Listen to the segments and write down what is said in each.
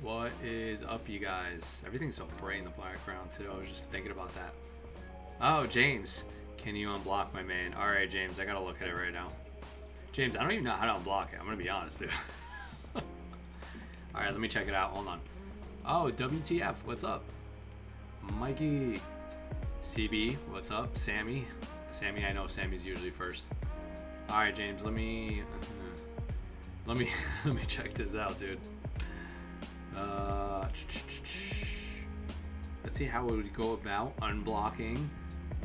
What is up, you guys? Everything's so bright in the background too. I was just thinking about that. Oh, James, can you unblock my main? All right, James, I gotta look at it right now. James, I don't even know how to unblock it. I'm gonna be honest, dude. All right, let me check it out. Hold on. Oh, WTF? What's up, Mikey? CB, what's up? Sammy, I know Sammy's usually first. All right, James, let me let me check this out, dude. Let's see how we would go about unblocking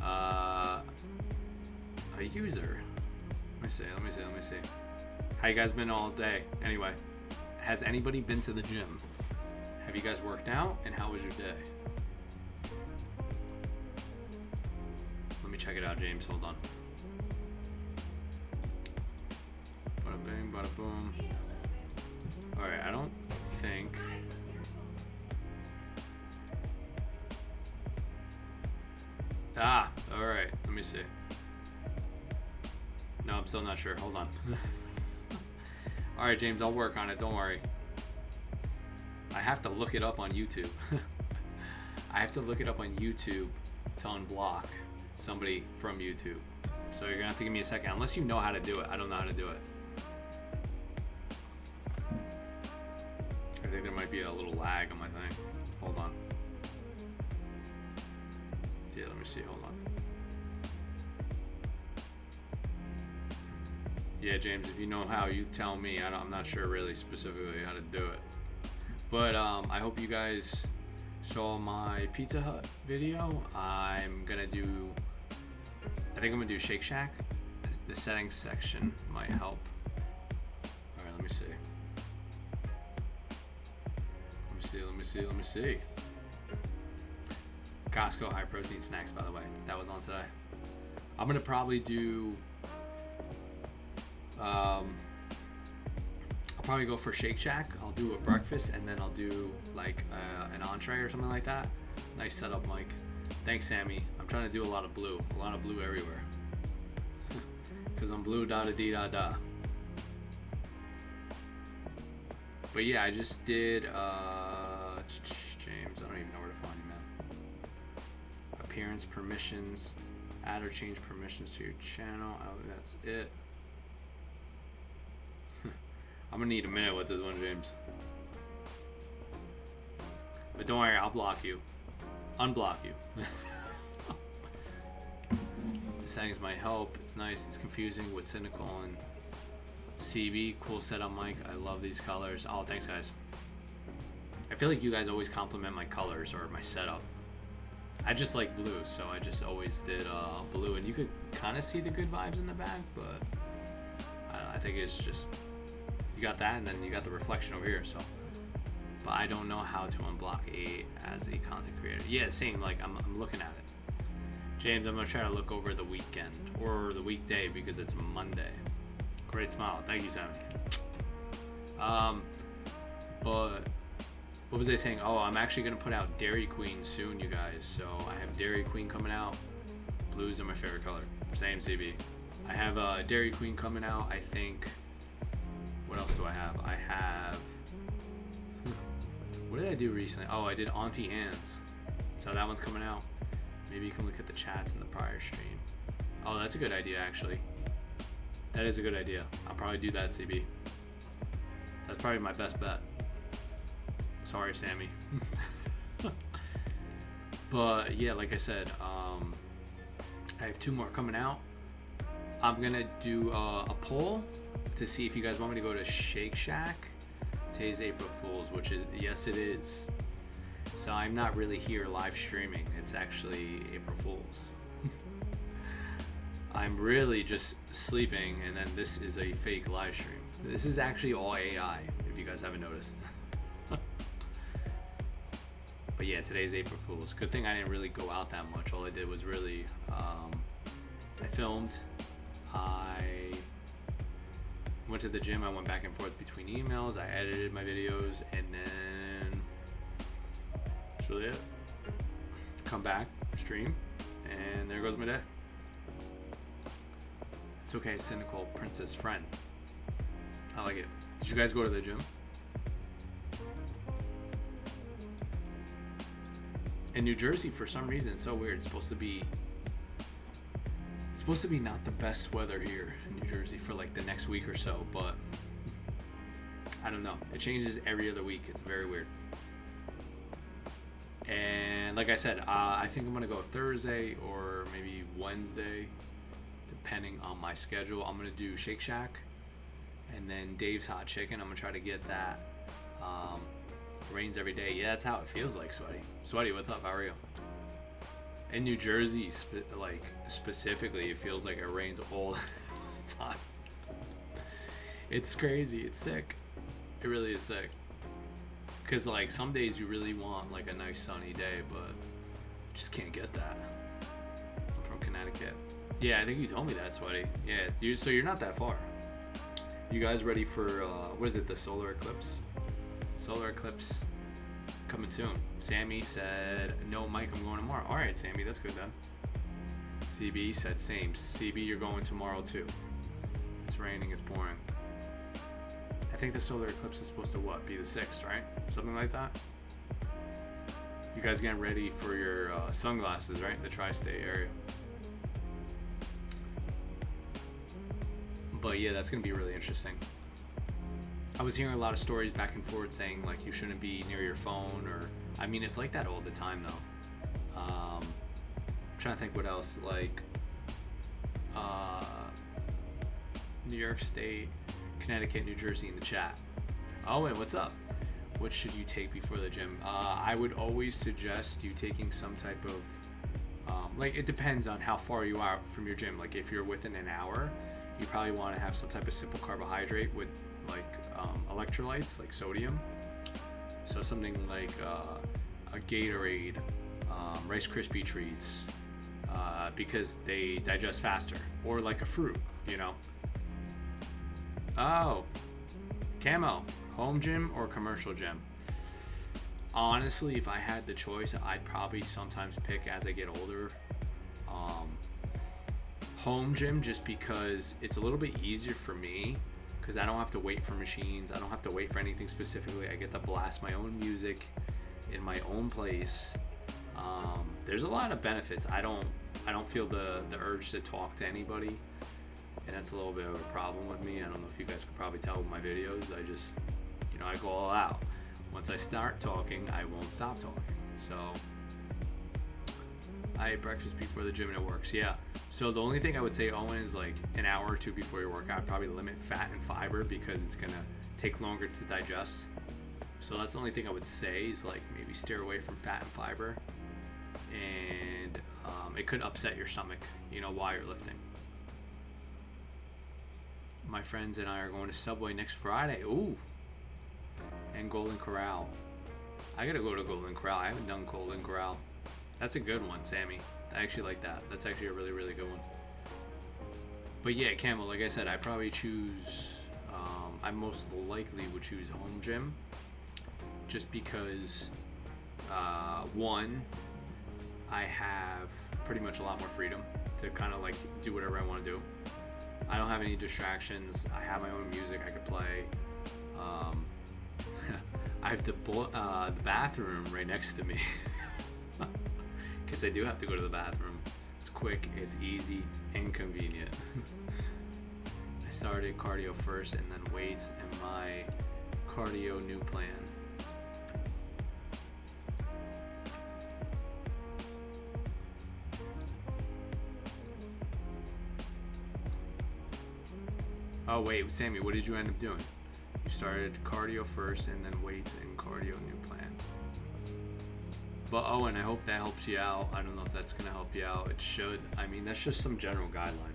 a user. Let me see. How you guys been all day? Anyway, has anybody been to the gym? Have you guys worked out? And how was your day? Let me check it out, James. Hold on. Bada bing, bada boom. Alright, I don't think... Ah, alright. Let me see. No, I'm still not sure. Hold on. Alright, James, I'll work on it. Don't worry. I have to look it up on YouTube. I have to look it up on YouTube to unblock somebody from YouTube. So you're gonna have to give me a second. Unless you know how to do it. I don't know how to do it. I think there might be a little lag on my thing. Hold on. Yeah, let me see. Hold on. Yeah, James, if you know how, you tell me. I'm not sure really specifically how to do it. But I hope you guys saw my Pizza Hut video. I think I'm gonna do Shake Shack. The settings section might help. All right, let me see. Let me see. Costco high protein snacks, by the way. That was on today. I'm gonna probably do I'll probably go for Shake Shack. I'll do a breakfast and then I'll do like an entree or something like that. Nice setup, Mike. Thanks, Sammy. I'm trying to do a lot of blue everywhere. Cause I'm blue da da dee da da. But yeah, I just did James, I don't even know where to find you, man. Appearance permissions, add or change permissions to your channel. I don't think that's it. I'm gonna need a minute with this one, James. But don't worry, I'll block you. Unblock you. The settings might help. It's nice. It's confusing with cynical and CB. Cool setup, Mike. I love these colors. Oh, thanks, guys. I feel like you guys always compliment my colors or my setup. I just like blue, so I just always did blue. And you could kind of see the good vibes in the back, but I think it's just... You got that, and then you got the reflection over here, so. But I don't know how to unblock as a content creator. Yeah, same, like I'm looking at it. James, I'm gonna try to look over the weekend or the weekday because it's Monday. Great smile, thank you, Sammy. But what was I saying? Oh, I'm actually gonna put out Dairy Queen soon, you guys. So I have Dairy Queen coming out. Blues are my favorite color. Same, CB. I have Dairy Queen coming out, I think. What else do I have? I have... What did I do recently? Oh, I did Auntie Anne's. So that one's coming out. Maybe you can look at the chats in the prior stream. Oh, that's a good idea, actually. That is a good idea. I'll probably do that, CB. That's probably my best bet. Sorry, Sammy. But yeah, like I said, I have 2 more coming out. I'm gonna do a poll to see if you guys want me to go to Shake Shack. Today's April Fool's, which is, yes it is. So I'm not really here live streaming. It's actually April Fool's. I'm really just sleeping, and then this is a fake live stream. This is actually all AI, if you guys haven't noticed. But yeah, today's April Fool's. Good thing I didn't really go out that much. All I did was really, I filmed, I went to the gym, I went back and forth between emails, I edited my videos, and then that's really it. Come back, stream, and there goes my day. It's okay, cynical princess friend. I like it. Did you guys go to the gym? In New Jersey, for some reason, it's so weird. It's supposed to be not the best weather here in New Jersey for like the next week or so, but I don't know. It changes every other week. It's very weird. And like I said, I think I'm gonna go Thursday or maybe Wednesday, depending on my schedule. I'm gonna do Shake Shack and then Dave's Hot Chicken. I'm gonna try to get that. Rains every day. Yeah, that's how it feels like, Sweaty. Sweaty, what's up? How are you? In New Jersey, specifically, it feels like it rains all the time. It's crazy. It's sick. It really is sick. Because, like, some days you really want, like, a nice sunny day, but just can't get that. I'm from Connecticut. Yeah, I think you told me that, Sweaty. Yeah, so you're not that far. You guys ready for, what is it, the solar eclipse? Solar eclipse coming soon. Sammy said, no, Mike, I'm going tomorrow. All right, Sammy, that's good then. CB said same. CB, you're going tomorrow too. It's raining, it's pouring. I think the solar eclipse is supposed to what? Be the 6th, right? Something like that. You guys getting ready for your sunglasses, right? The tri-state area. But yeah, that's gonna be really interesting. I was hearing a lot of stories back and forth saying like you shouldn't be near your phone, or I mean it's like that all the time though. I'm trying to think what else, like New York State, Connecticut, New Jersey in the chat. Owen, what's up? What should you take before the gym? I would always suggest you taking some type of like, it depends on how far you are from your gym. Like if you're within an hour, you probably want to have some type of simple carbohydrate with like electrolytes, like sodium. So something like a Gatorade, Rice Krispie treats, because they digest faster, or like a fruit, you know. Oh, Camo, home gym or commercial gym? Honestly, if I had the choice, I'd probably sometimes pick, as I get older, home gym, just because it's a little bit easier for me, because I don't have to wait for machines. I don't have to wait for anything specifically. I get to blast my own music in my own place. There's a lot of benefits. I don't feel the urge to talk to anybody, and that's a little bit of a problem with me. I don't know if you guys could probably tell with my videos. I just, you know, I go all out. Once I start talking, I won't stop talking. So I ate breakfast before the gym and it works. Yeah. So the only thing I would say, Owen, is like an hour or two before your workout, probably limit fat and fiber, because it's gonna take longer to digest. So that's the only thing I would say, is like maybe steer away from fat and fiber, and it could upset your stomach, you know, while you're lifting. My friends and I are going to Subway next Friday. Ooh. And Golden Corral. I gotta go to Golden Corral. I haven't done Golden Corral. That's a good one, Sammy. I actually like that. That's actually a really, really good one. But yeah, Camel, like I said, I probably choose, I most likely would choose home gym, just because, one, I have pretty much a lot more freedom to kind of like do whatever I want to do. I don't have any distractions. I have my own music I could play. I have the bathroom right next to me. Because I do have to go to the bathroom. It's quick, it's easy, and convenient. I started cardio first and then weights and my cardio new plan. Oh wait, Sammy, what did you end up doing? You started cardio first and then weights and cardio new plan. But Owen, I hope that helps you out. I don't know if that's going to help you out. It should. I mean, that's just some general guideline.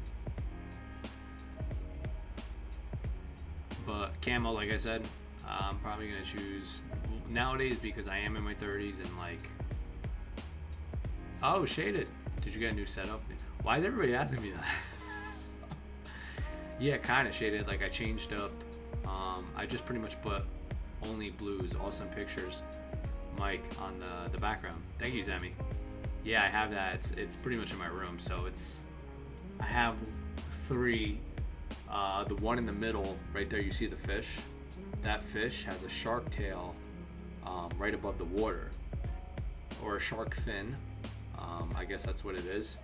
But Camo, like I said, I'm probably going to choose nowadays, because I am in my 30s and like... Oh, Shaded. Did you get a new setup? Why is everybody asking me that? Yeah, kind of Shaded. Like I changed up. I just pretty much put only blues, awesome pictures, Mike, on the background. Thank you, Sammy. Yeah, I have that. It's pretty much in my room. So I have 3. The one in the middle, right there, you see the fish. That fish has a shark tail right above the water. or a shark fin. I guess that's what it is.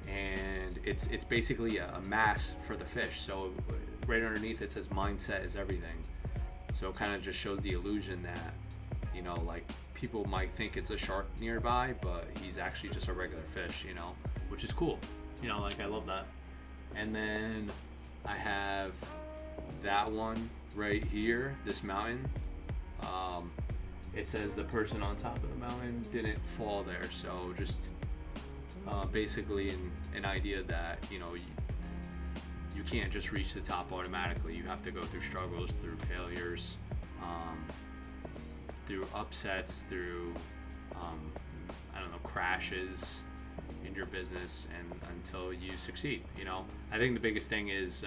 And it's basically a mask for the fish. So right underneath it says mindset is everything. So it kind of just shows the illusion that, you know, like people might think it's a shark nearby, but he's actually just a regular fish, you know, which is cool. You know, like I love that. And then I have that one right here, this mountain. It says the person on top of the mountain didn't fall there. So just basically an idea that, you know, you can't just reach the top automatically. You have to go through struggles, through failures, through upsets, through I don't know, crashes in your business, and until you succeed. You know, I think the biggest thing is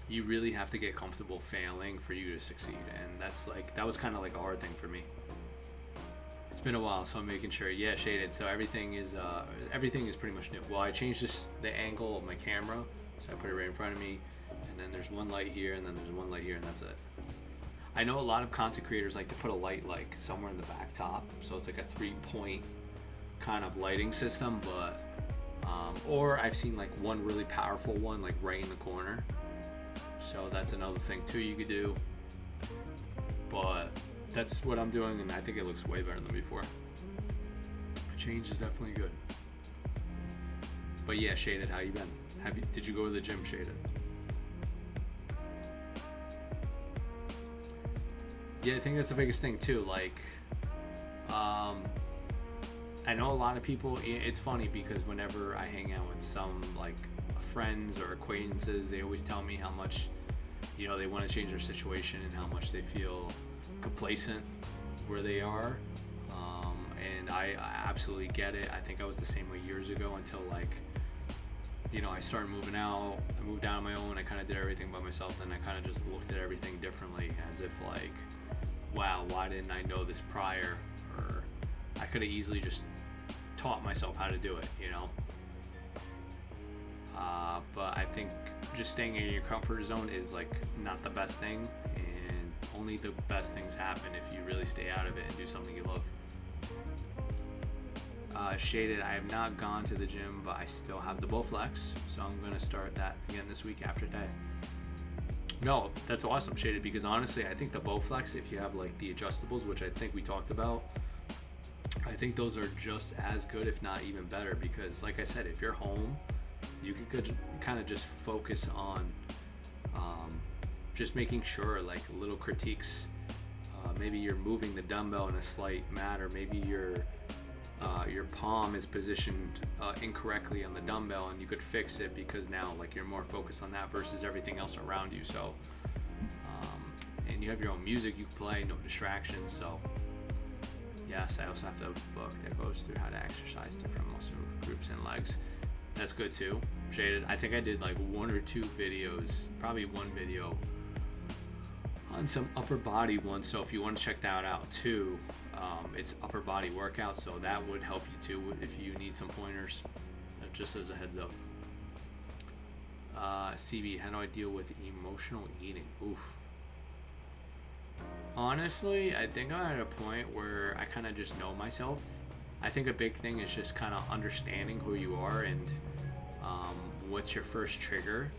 you really have to get comfortable failing for you to succeed, and that was kind of like a hard thing for me. It's been a while, so I'm making sure. Yeah, shaded. So everything is pretty much new. Well, I changed the angle of my camera, so I put it right in front of me, and then there's one light here, and then there's one light here, and that's it. I know a lot of content creators like to put a light like somewhere in the back top, so it's like a 3-point kind of lighting system, but or I've seen like one really powerful one like right in the corner. So that's another thing too you could do. But that's what I'm doing, and I think it looks way better than before. Change is definitely good. But yeah, Shaded, how you been? Did you go to the gym, Shaded? Yeah, I think that's the biggest thing too. Like, I know a lot of people. It's funny because whenever I hang out with some like friends or acquaintances, they always tell me how much, you know, they want to change their situation and how much they feel complacent where they are. And I absolutely get it. I think I was the same way years ago until, like, you know, I started moving out. I moved out on my own. I kind of did everything by myself. Then I kind of just looked at everything differently, as if like, wow, why didn't I know this prior? Or I could have easily just taught myself how to do it, you know. But I think just staying in your comfort zone is like not the best thing, and only the best things happen if you really stay out of it and do something you love. Shaded, I have not gone to the gym, but I still have the Bowflex, so I'm going to start that again this week after today. No, that's awesome, Shaded, because honestly, I think the Bowflex, if you have like the adjustables, which I think we talked about, I think those are just as good, if not even better, because like I said, if you're home, you could kind of just focus on just making sure, like, little critiques. Maybe you're moving the dumbbell in a slight manner. Maybe your palm is positioned incorrectly on the dumbbell, and you could fix it because now, like, you're more focused on that versus everything else around you. So, and you have your own music you can play, no distractions. So, yes, I also have the book that goes through how to exercise different muscle groups and legs. That's good too. Shaded, I think I did like 1 or 2 videos, probably one video on some upper body ones. So if you want to check that out too, it's upper body workout, so that would help you too if you need some pointers, just as a heads up. CB, how do I deal with emotional eating? Oof. Honestly, I think I'm at a point where I kind of just know myself. I think a big thing is just kind of understanding who you are and what's your first trigger.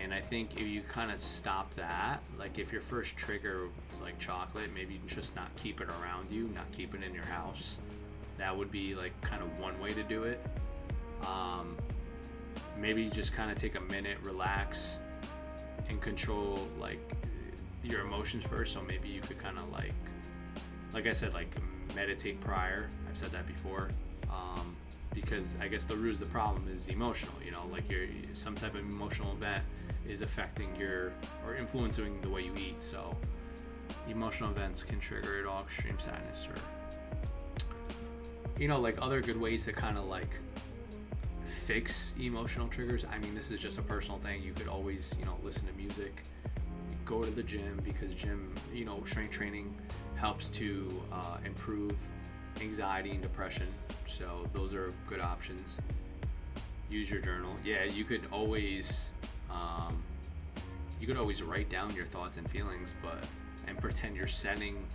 And I think if you kind of stop that, like if your first trigger is like chocolate, maybe you can just not keep it around you, not keep it in your house. That would be like kind of one way to do it. Maybe just kind of take a minute, relax, and control like your emotions first. So maybe you could kind of like I said, like meditate prior. I've said that before. Because I guess the root of the problem is emotional, you know, like some type of emotional event is affecting or influencing the way you eat. So emotional events can trigger it all, extreme sadness, or, you know, like other good ways to kind of like fix emotional triggers. I mean, this is just a personal thing. You could always, you know, listen to music, go to the gym, because gym, you know, strength training helps to improve anxiety and depression. So those are good options. Use your journal. Yeah, you could always write down your thoughts and feelings, and pretend you're setting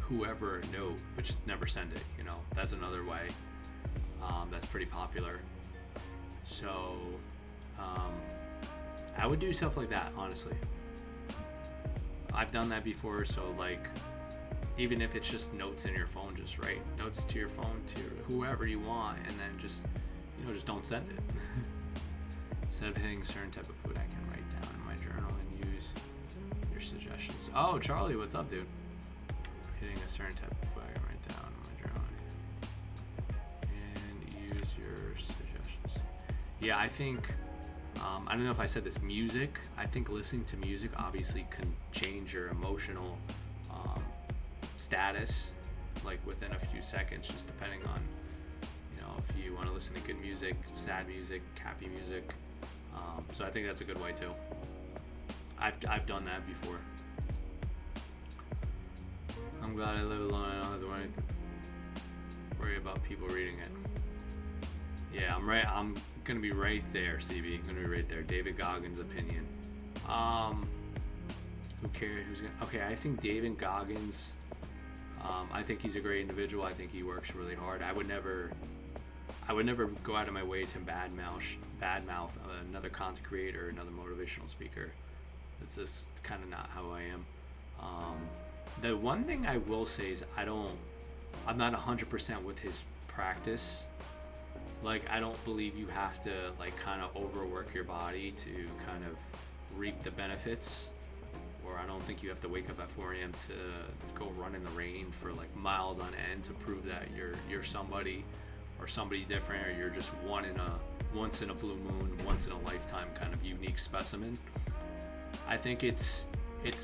whoever a note, but just never send it. You know, that's another way. That's pretty popular. So I would do stuff like that, honestly. I've done that before, so like, even if it's just notes in your phone, just write notes to your phone to whoever you want, and then just, you know, just don't send it. Instead of hitting a certain type of food, I can write down in my journal and use your suggestions. Oh, Charlie, what's up, dude? Hitting a certain type of food, I can write down in my journal and use your suggestions. Yeah, I think, I don't know if I said this, music. I think listening to music obviously can change your emotional status, like within a few seconds, just depending on, you know, if you want to listen to good music, sad music, happy music. So I think that's a good way too. I've done that before. I'm glad I live alone. I don't have to worry about people reading it. Yeah, I'm right. I'm gonna be right there, CB. I'm gonna be right there. David Goggins' opinion. Who cares? Who's gonna? Okay, I think David Goggins. I think he's a great individual. I think he works really hard. I would never go out of my way to badmouth another content creator, another motivational speaker. It's just kind of not how I am. The one thing I will say is I'm not 100% with his practice. Like, I don't believe you have to like kind of overwork your body to kind of reap the benefits. Or I don't think you have to wake up at 4 a.m. to go run in the rain for like miles on end to prove that you're somebody or somebody different, or you're just once in a blue moon, once in a lifetime kind of unique specimen. I think it's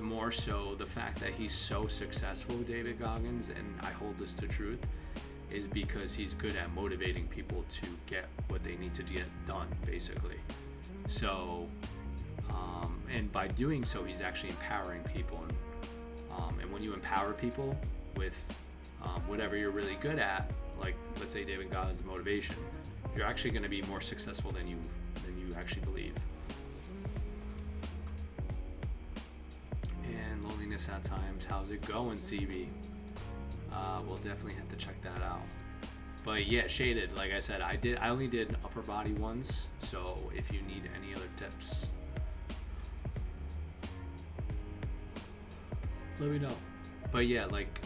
more so the fact that he's so successful, David Goggins, and I hold this to truth, is because he's good at motivating people to get what they need to get done, basically. So and by doing so, he's actually empowering people, and when you empower people with whatever you're really good at, like let's say David Goggins' motivation, you're actually going to be more successful than you actually believe. And loneliness at times, how's it going, CB? We'll definitely have to check that out. But yeah, shaded, like I said, I only did upper body ones, so if you need any other tips, let me know. But yeah, like,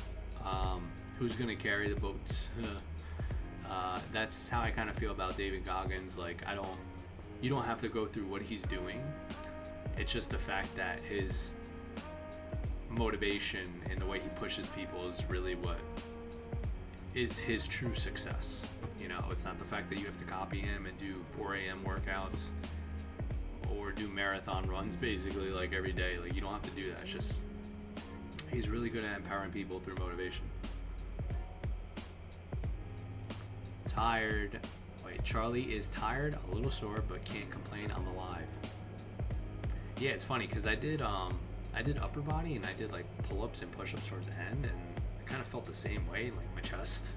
who's gonna carry the boats? That's how I kind of feel about David Goggins. Like, you don't have to go through what he's doing. It's just the fact that his motivation and the way he pushes people is really what is his true success. You know, it's not the fact that you have to copy him and do 4 a.m. workouts or do marathon runs basically like every day. Like, you don't have to do that. It's just he's really good at empowering people through motivation. Tired. Wait, Charlie is tired, a little sore, but can't complain. I'm alive. Yeah, it's funny because I did upper body and I did like pull-ups and push-ups towards the end, and I kind of felt the same way, like my chest.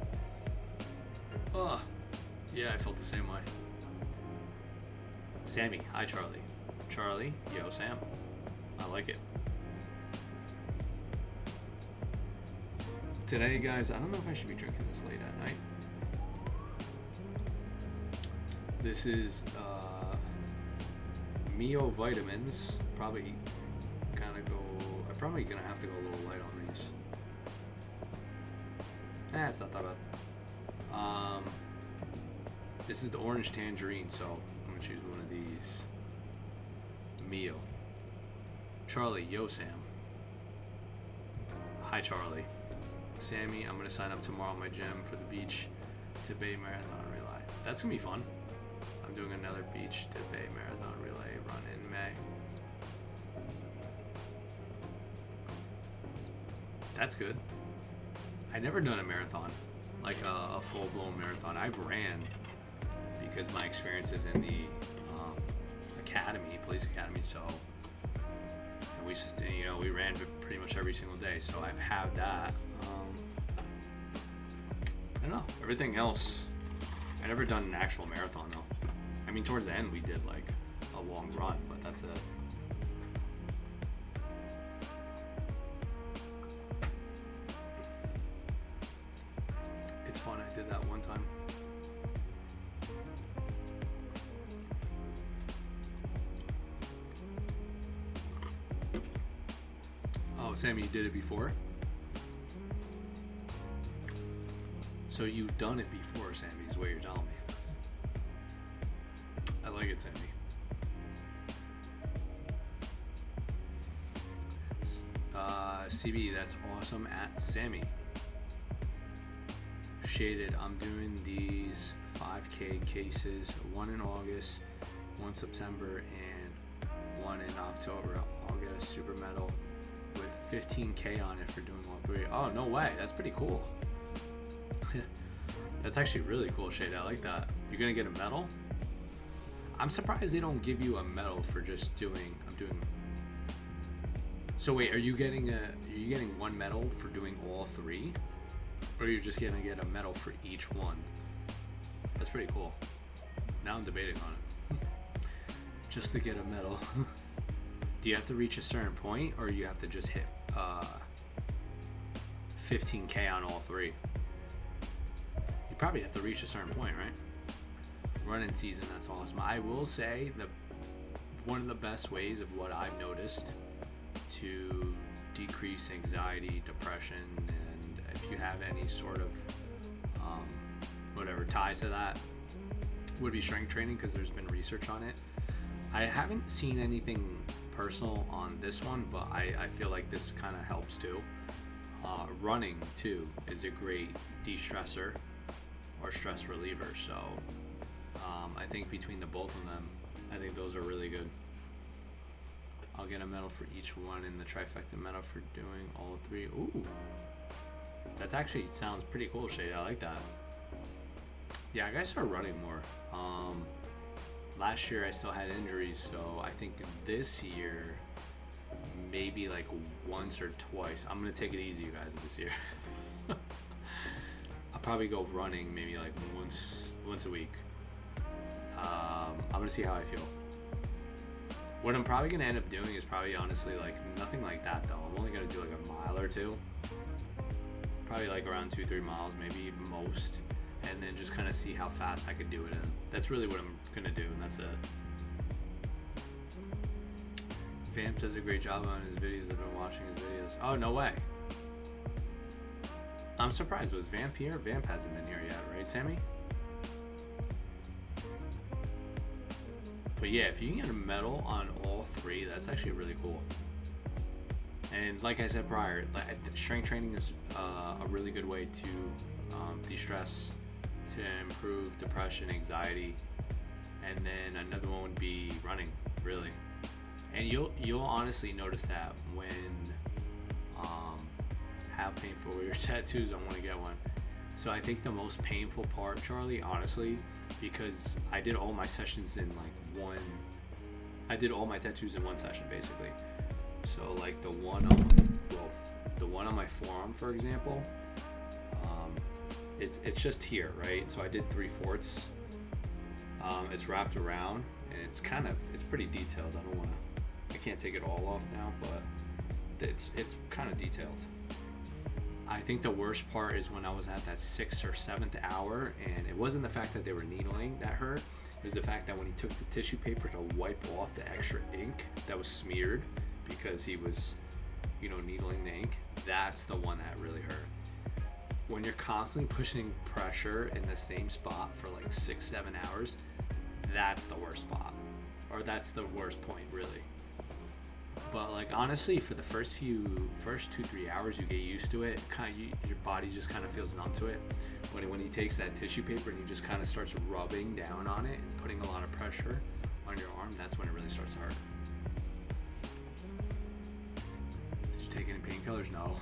Yeah, I felt the same way. Sammy, hi Charlie. Charlie, yo Sam. I like it. Today, guys, I don't know if I should be drinking this late at night. This is Mio vitamins. I'm probably gonna have to go a little light on these. It's not that bad. This is the orange tangerine, so I'm gonna choose one of these. Mio. Charlie, yo Sam. Hi Charlie. Sammy, I'm gonna sign up tomorrow at my gym for the beach to Bay Marathon Relay. That's gonna be fun. I'm doing another beach to Bay Marathon Relay run in May. That's good. I've never done a marathon, like a full-blown marathon. I've ran because my experience is in the police academy, so we ran pretty much every single day, so I've had that. I don't know, everything else, I've never done an actual marathon though. I mean, towards the end we did like a long run, but that's it. I did that one time. Oh, Sammy, you did it before? So you've done it before, Sammy, is what you're telling me. I like it, Sammy. CB, that's awesome. At Sammy. Shaded, I'm doing these 5K cases, one in August, one September, and one in October. I'll get a super medal with 15K on it for doing all three. Oh, no way. That's pretty cool. That's actually really cool, Shade. I like that. You're gonna get a medal? I'm surprised they don't give you a medal for just doing. So wait, are you getting one medal for doing all three, or you're just gonna get a medal for each one? That's pretty cool. Now I'm debating on it. Just to get a medal. Do you have to reach a certain point, or you have to just hit 15K on all three? You probably have to reach a certain point, right? Running season, that's awesome. I will say that one of the best ways of what I've noticed to decrease anxiety, depression, and if you have any sort of whatever ties to that, would be strength training, because there's been research on it. I haven't seen anything personal on this one, but I feel like this kind of helps too. Running too is a great de-stressor or stress reliever, so I think between the both of them, I think those are really good. I'll get a medal for each one in the trifecta medal for doing all three. Ooh, that actually sounds pretty cool, Shade. I like that. Yeah, I gotta start running more. Last year I still had injuries, so I think this year maybe like once or twice. I'm gonna take it easy, you guys, this year. I'll probably go running maybe like once a week. I'm gonna see how I feel. What I'm probably gonna end up doing is probably honestly like nothing like that though. I'm only gonna do like a mile or two. Probably like around 2-3 miles, maybe most, and then just kind of see how fast I could do it in. That's really what I'm gonna do, and that's it. Vamp does a great job on his videos. I've been watching his videos. Oh, no way. I'm surprised. Was Vamp here? Vamp hasn't been here yet, right, Sammy? But yeah, if you can get a medal on all three, that's actually really cool. And like I said prior, strength training is a really good way to de-stress, to improve depression, anxiety, and then another one would be running, really. And you'll honestly notice that when how painful were your tattoos. I want to get one. So I think the most painful part, Charlie, honestly, because I did all my sessions in like one. I did all my tattoos in one session, basically. So like the one on my forearm, for example, it's just here, right? So I did 3/4. It's wrapped around, and it's pretty detailed. I can't take it all off now, but it's kind of detailed. I think the worst part is when I was at that 6th or 7th hour, and it wasn't the fact that they were needling that hurt. It was the fact that when he took the tissue paper to wipe off the extra ink that was smeared because he was, needling the ink, that's the one that really hurt. When you're constantly pushing pressure in the same spot for like 6-7 hours, that's the worst spot, or that's the worst point, really. But like honestly, for the first 2-3 hours, you get used to it. Your body just kind of feels numb to it. But when he takes that tissue paper and he just kind of starts rubbing down on it and putting a lot of pressure on your arm, that's when it really starts to hurt. Did you take any painkillers? No.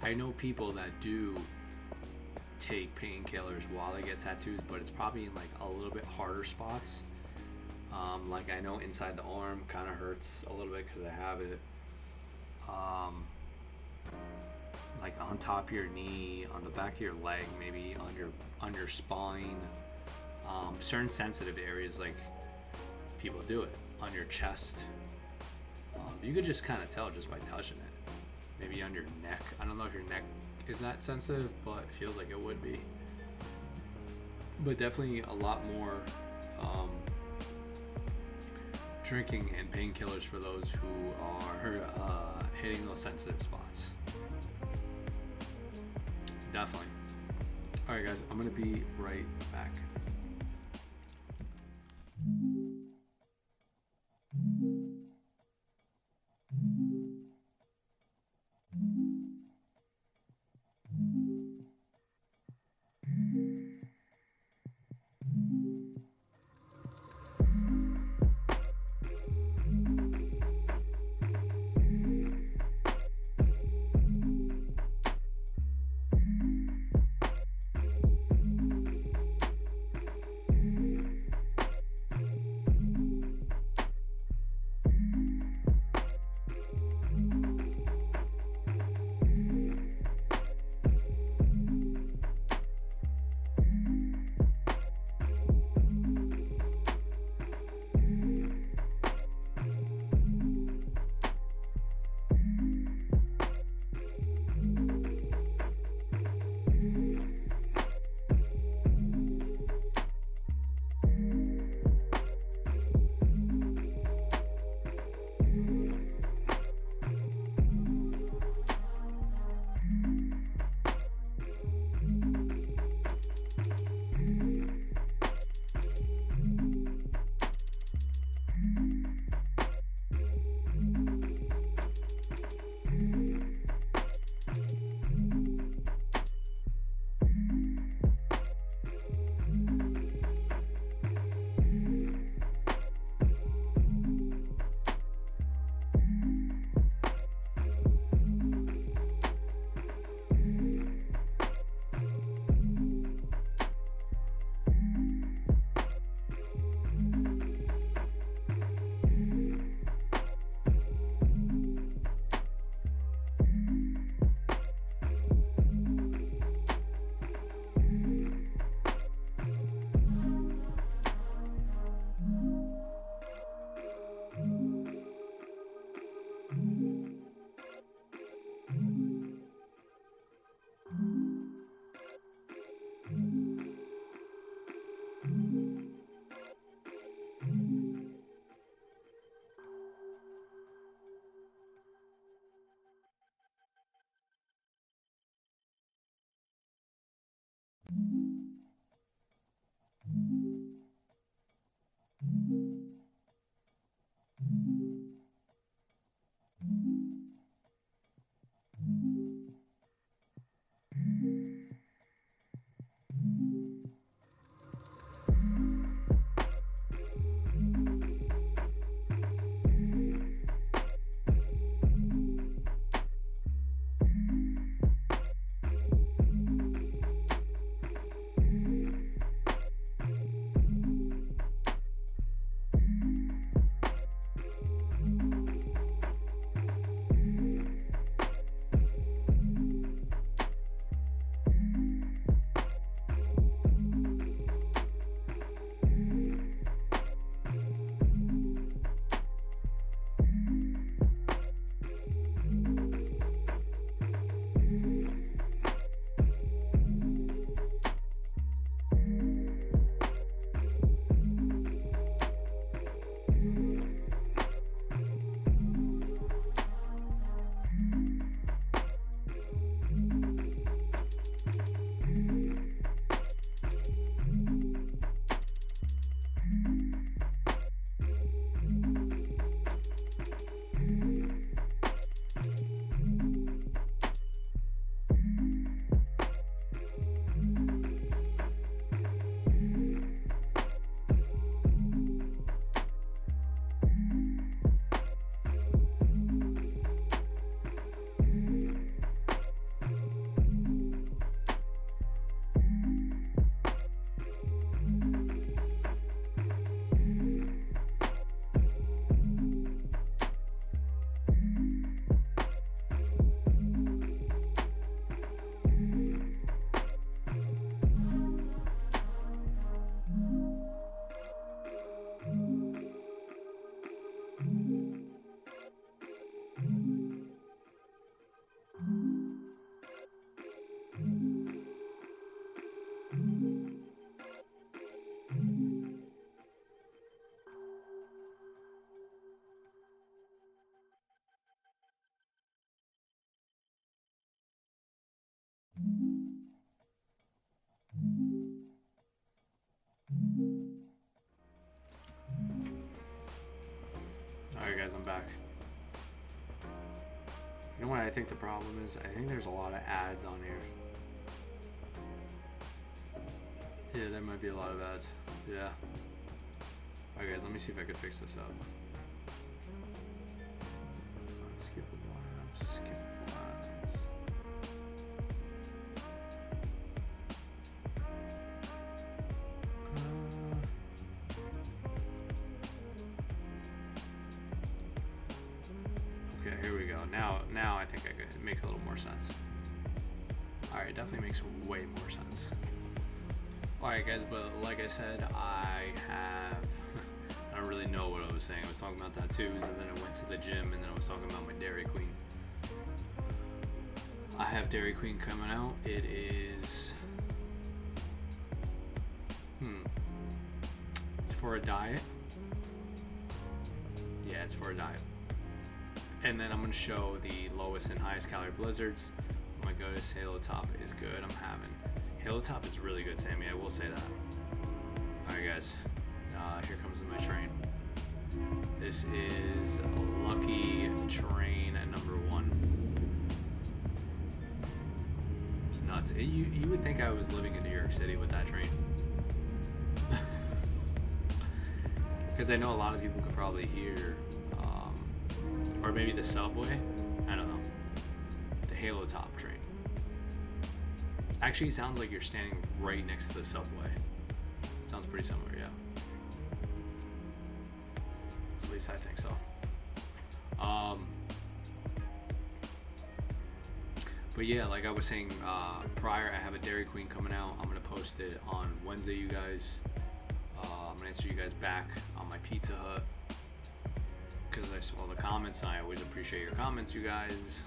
I know people that do take painkillers while they get tattoos, but it's probably in like a little bit harder spots. Like I know inside the arm kind of hurts a little bit because I have it. Like on top of your knee, on the back of your leg, maybe on your spine. Certain sensitive areas, like people do it on your chest. You could just kind of tell just by touching it. Maybe on your neck. I don't know if your neck is that sensitive, but it feels like it would be. But definitely a lot more drinking and painkillers for those who are hitting those sensitive spots. Definitely. All right, guys, I'm going to be right back. guys, I'm back. You know what I think the problem is? I think there's a lot of ads on here. Yeah, there might be a lot of ads. Yeah. Alright guys, let me see if I can fix this up. Skip ads. Skip ads. Okay, here we go. Now I think it makes a little more sense. Alright, definitely makes way more sense. Alright guys, but like I said, I don't really know what I was saying. I was talking about tattoos, and then I went to the gym, and then I was talking about my Dairy Queen. I have Dairy Queen coming out. It is... It's for a diet. Yeah, it's for a diet. And then I'm going to show the lowest and highest calorie blizzards. Oh my goodness, Halo Top is good. I'm having... Halo Top is really good, Sammy. I will say that. Alright guys, here comes my train. This is Lucky Train number 1. It's nuts. You would think I was living in New York City with that train. Because I know a lot of people could probably hear, or maybe the subway. I don't know. The Halo Top train. Actually, it sounds like you're standing right next to the subway. Sounds pretty similar, yeah. At least I think so. But yeah, like I was saying prior, I have a Dairy Queen coming out. I'm gonna post it on Wednesday, you guys. I'm gonna answer you guys back on my Pizza Hut because I saw the comments, and I always appreciate your comments, you guys.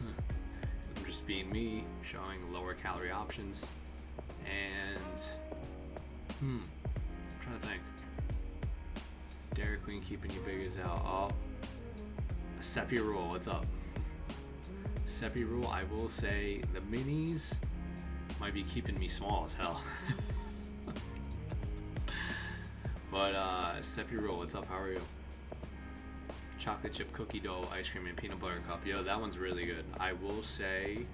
I'm just being me, showing lower calorie options, and I'm trying to think. Dairy Queen keeping you big as hell. Oh, Seppi Rule, what's up? Seppi Rule, I will say the minis might be keeping me small as hell. But Seppi Rule, what's up? How are you? Chocolate chip cookie dough, ice cream, and peanut butter cup. Yo, that one's really good. I will say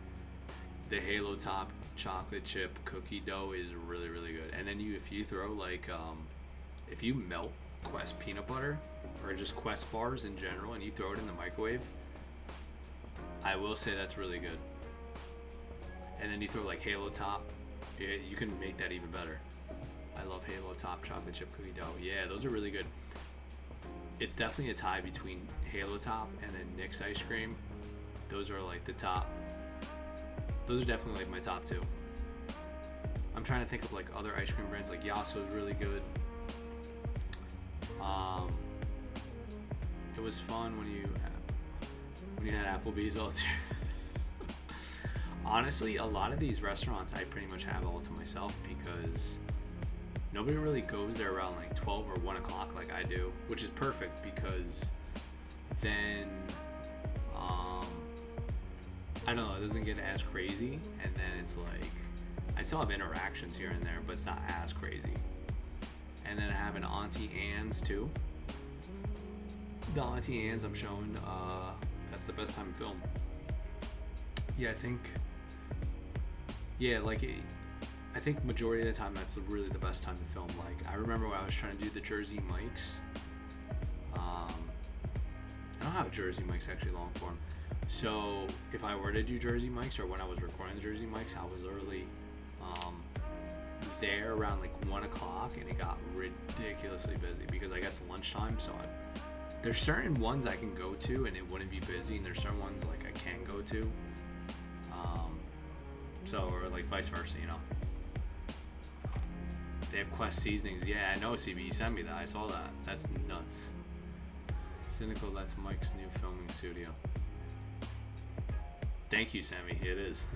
the Halo Top chocolate chip cookie dough is really, really good. And then if you throw like, if you melt Quest peanut butter or just Quest bars in general and you throw it in the microwave, I will say that's really good. And then you throw like Halo Top, you can make that even better. I love Halo Top chocolate chip cookie dough. Yeah, those are really good. It's definitely a tie between Halo Top and then Nick's ice cream. Those are like the top. Those are definitely like my top 2. I'm trying to think of like other ice cream brands. Like Yasso is really good. It was fun when you had Applebee's all too. Honestly, a lot of these restaurants I pretty much have all to myself because nobody really goes there around like 12 or 1 o'clock like I do, which is perfect because then, I don't know, it doesn't get as crazy, and then it's like, I still have interactions here and there, but it's not as crazy. And then I have an Auntie Anne's too. The Auntie Anne's I'm showing, that's the best time to film. Yeah, I think majority of the time that's really the best time to film. Like, I remember when I was trying to do the Jersey Mikes. I don't have a Jersey Mikes actually long form. So if I were to do Jersey Mikes, or when I was recording the Jersey Mikes, I was literally there around like 1 o'clock, and it got ridiculously busy because I guess lunchtime. So there's certain ones I can go to and it wouldn't be busy, and there's certain ones like I can't go to. Or like vice versa, you know. They have Quest seasonings. Yeah, I know, CB. You sent me that. I saw that. That's nuts. Cynical, that's Mike's new filming studio. Thank you, Sammy. It is.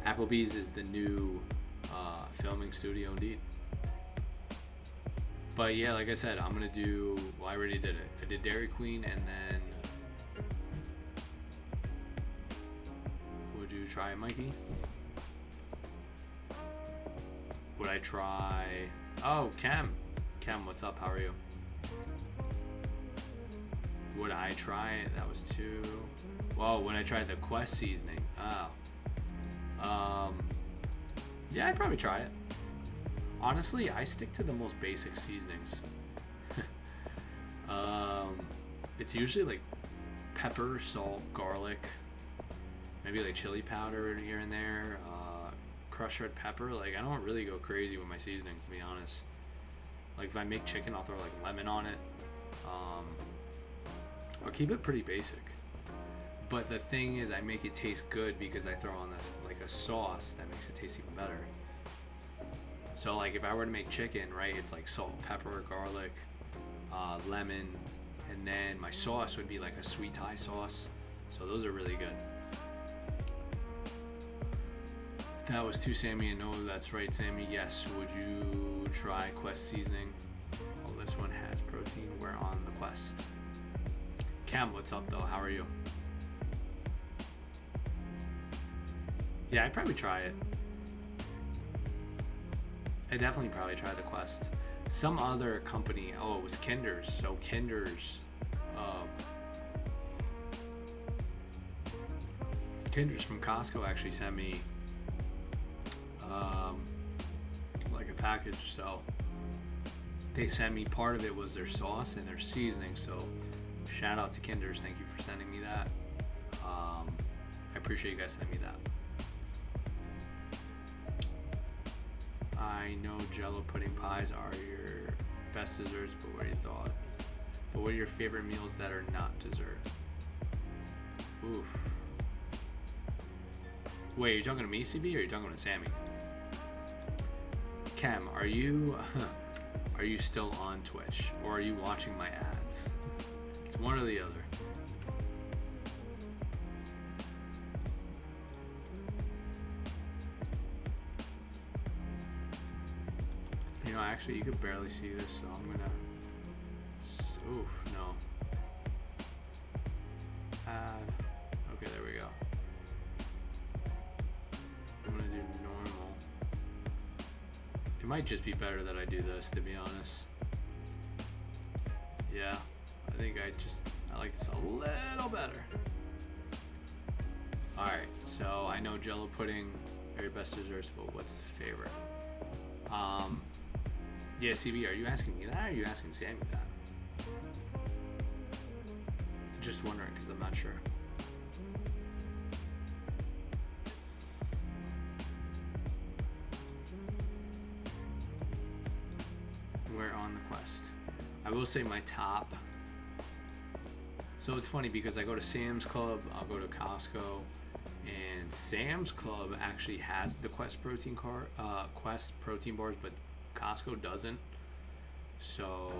Applebee's is the new filming studio indeed. But yeah, like I said, I'm going to do... Well, I already did it. I did Dairy Queen, and then... Would you try it, Mikey? Would I try... Oh, Cam. Cam, what's up? How are you? Would I try it? That was 2. Whoa, would I try the Quest seasoning? Oh. Yeah, I'd probably try it. Honestly, I stick to the most basic seasonings. It's usually like pepper, salt, garlic, maybe like chili powder here and there, crushed red pepper. Like, I don't really go crazy with my seasonings, to be honest. Like, if I make chicken, I'll throw like lemon on it. I'll keep it pretty basic. But the thing is, I make it taste good because I throw on like a sauce that makes it taste even better. So like if I were to make chicken, right, it's like salt, pepper, garlic, lemon, and then my sauce would be like a sweet Thai sauce. So those are really good. That was 2, Sammy, and no, that's right, Sammy. Yes, would you try Quest seasoning? Oh, this one has protein. We're on the Quest. Cam, what's up though? How are you? Yeah, I'd probably try it. I'd definitely probably try the Quest. Some other company, oh, it was Kinder's. So Kinder's from Costco actually sent me like a package. So they sent me, part of it was their sauce and their seasoning. So shout out to Kinder's. Thank you for sending me that. I appreciate you guys sending me that. I know Jello pudding pies are your best desserts, but what are your thoughts? But what are your favorite meals that are not dessert? Oof. Wait, are you talking to me, CB, or are you talking to Sammy? Cam, are you still on Twitch, or are you watching my ads? It's one or the other. You know, actually, you could barely see this, so I'm gonna. Oof, no. Add. Okay, there we go. I'm gonna do normal. It might just be better that I do this, to be honest. Yeah, I think I like this a little better. Alright, so I know Jello pudding are your best desserts, but what's favorite? Yeah, CB, are you asking me that, or are you asking Sammy that? Just wondering, because I'm not sure. We're on the Quest. I will say my top. So it's funny because I go to Sam's Club, I'll go to Costco, and Sam's Club actually has the Quest protein Quest protein bars, but Costco doesn't. So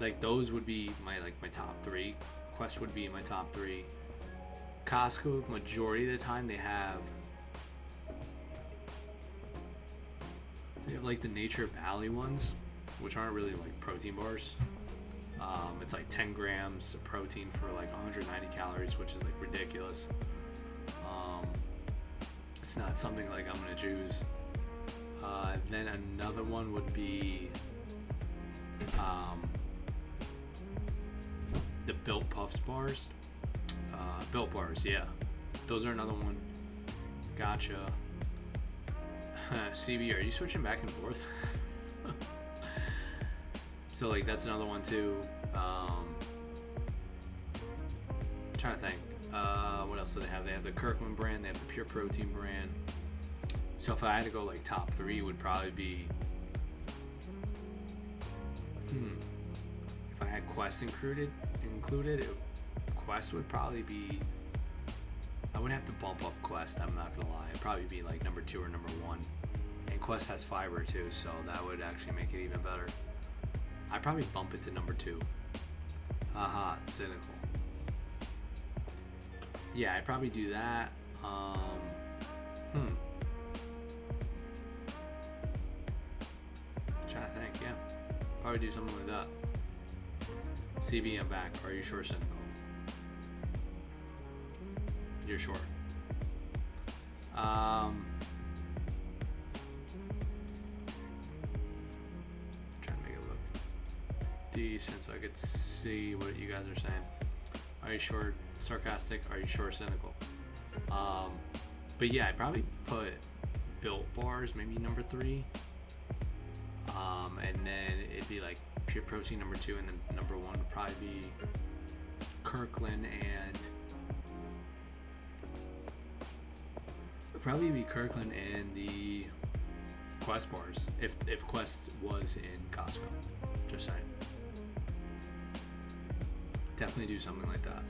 like those would be my top 3. Quest would be my top 3. Costco, majority of the time they have like the Nature Valley ones, which aren't really like protein bars. It's like 10 grams of protein for like 190 calories, which is like ridiculous. It's not something like I'm gonna choose. Then another one would be the Built Puffs bars. Built bars, yeah. Those are another one. Gotcha. CB, are you switching back and forth? So like that's another one too. Trying to think. What else do they have? They have the Kirkland brand. They have the Pure Protein brand. So if I had to go like top 3, would probably be. If I had Quest included, Quest would probably be. I would have to bump up Quest. I'm not gonna lie. It'd probably be like number 2 or number 1. And Quest has fiber too, so that would actually make it even better. I'd probably bump it to number 2. Haha, cynical. Yeah, I'd probably do that. Trying to think, yeah. Probably do something like that. CB, I'm back. Are you sure, cynical? You're sure. Trying to make it look. decent so I could see what you guys are saying. Are you sure sarcastic? Are you sure cynical? But yeah, I'd probably put Built Bars maybe number 3. And then it'd be like Pure Protein number 2, and then number 1 would probably be Kirkland and the Quest bars, if Quest was in Costco. Just saying. Definitely do something like that.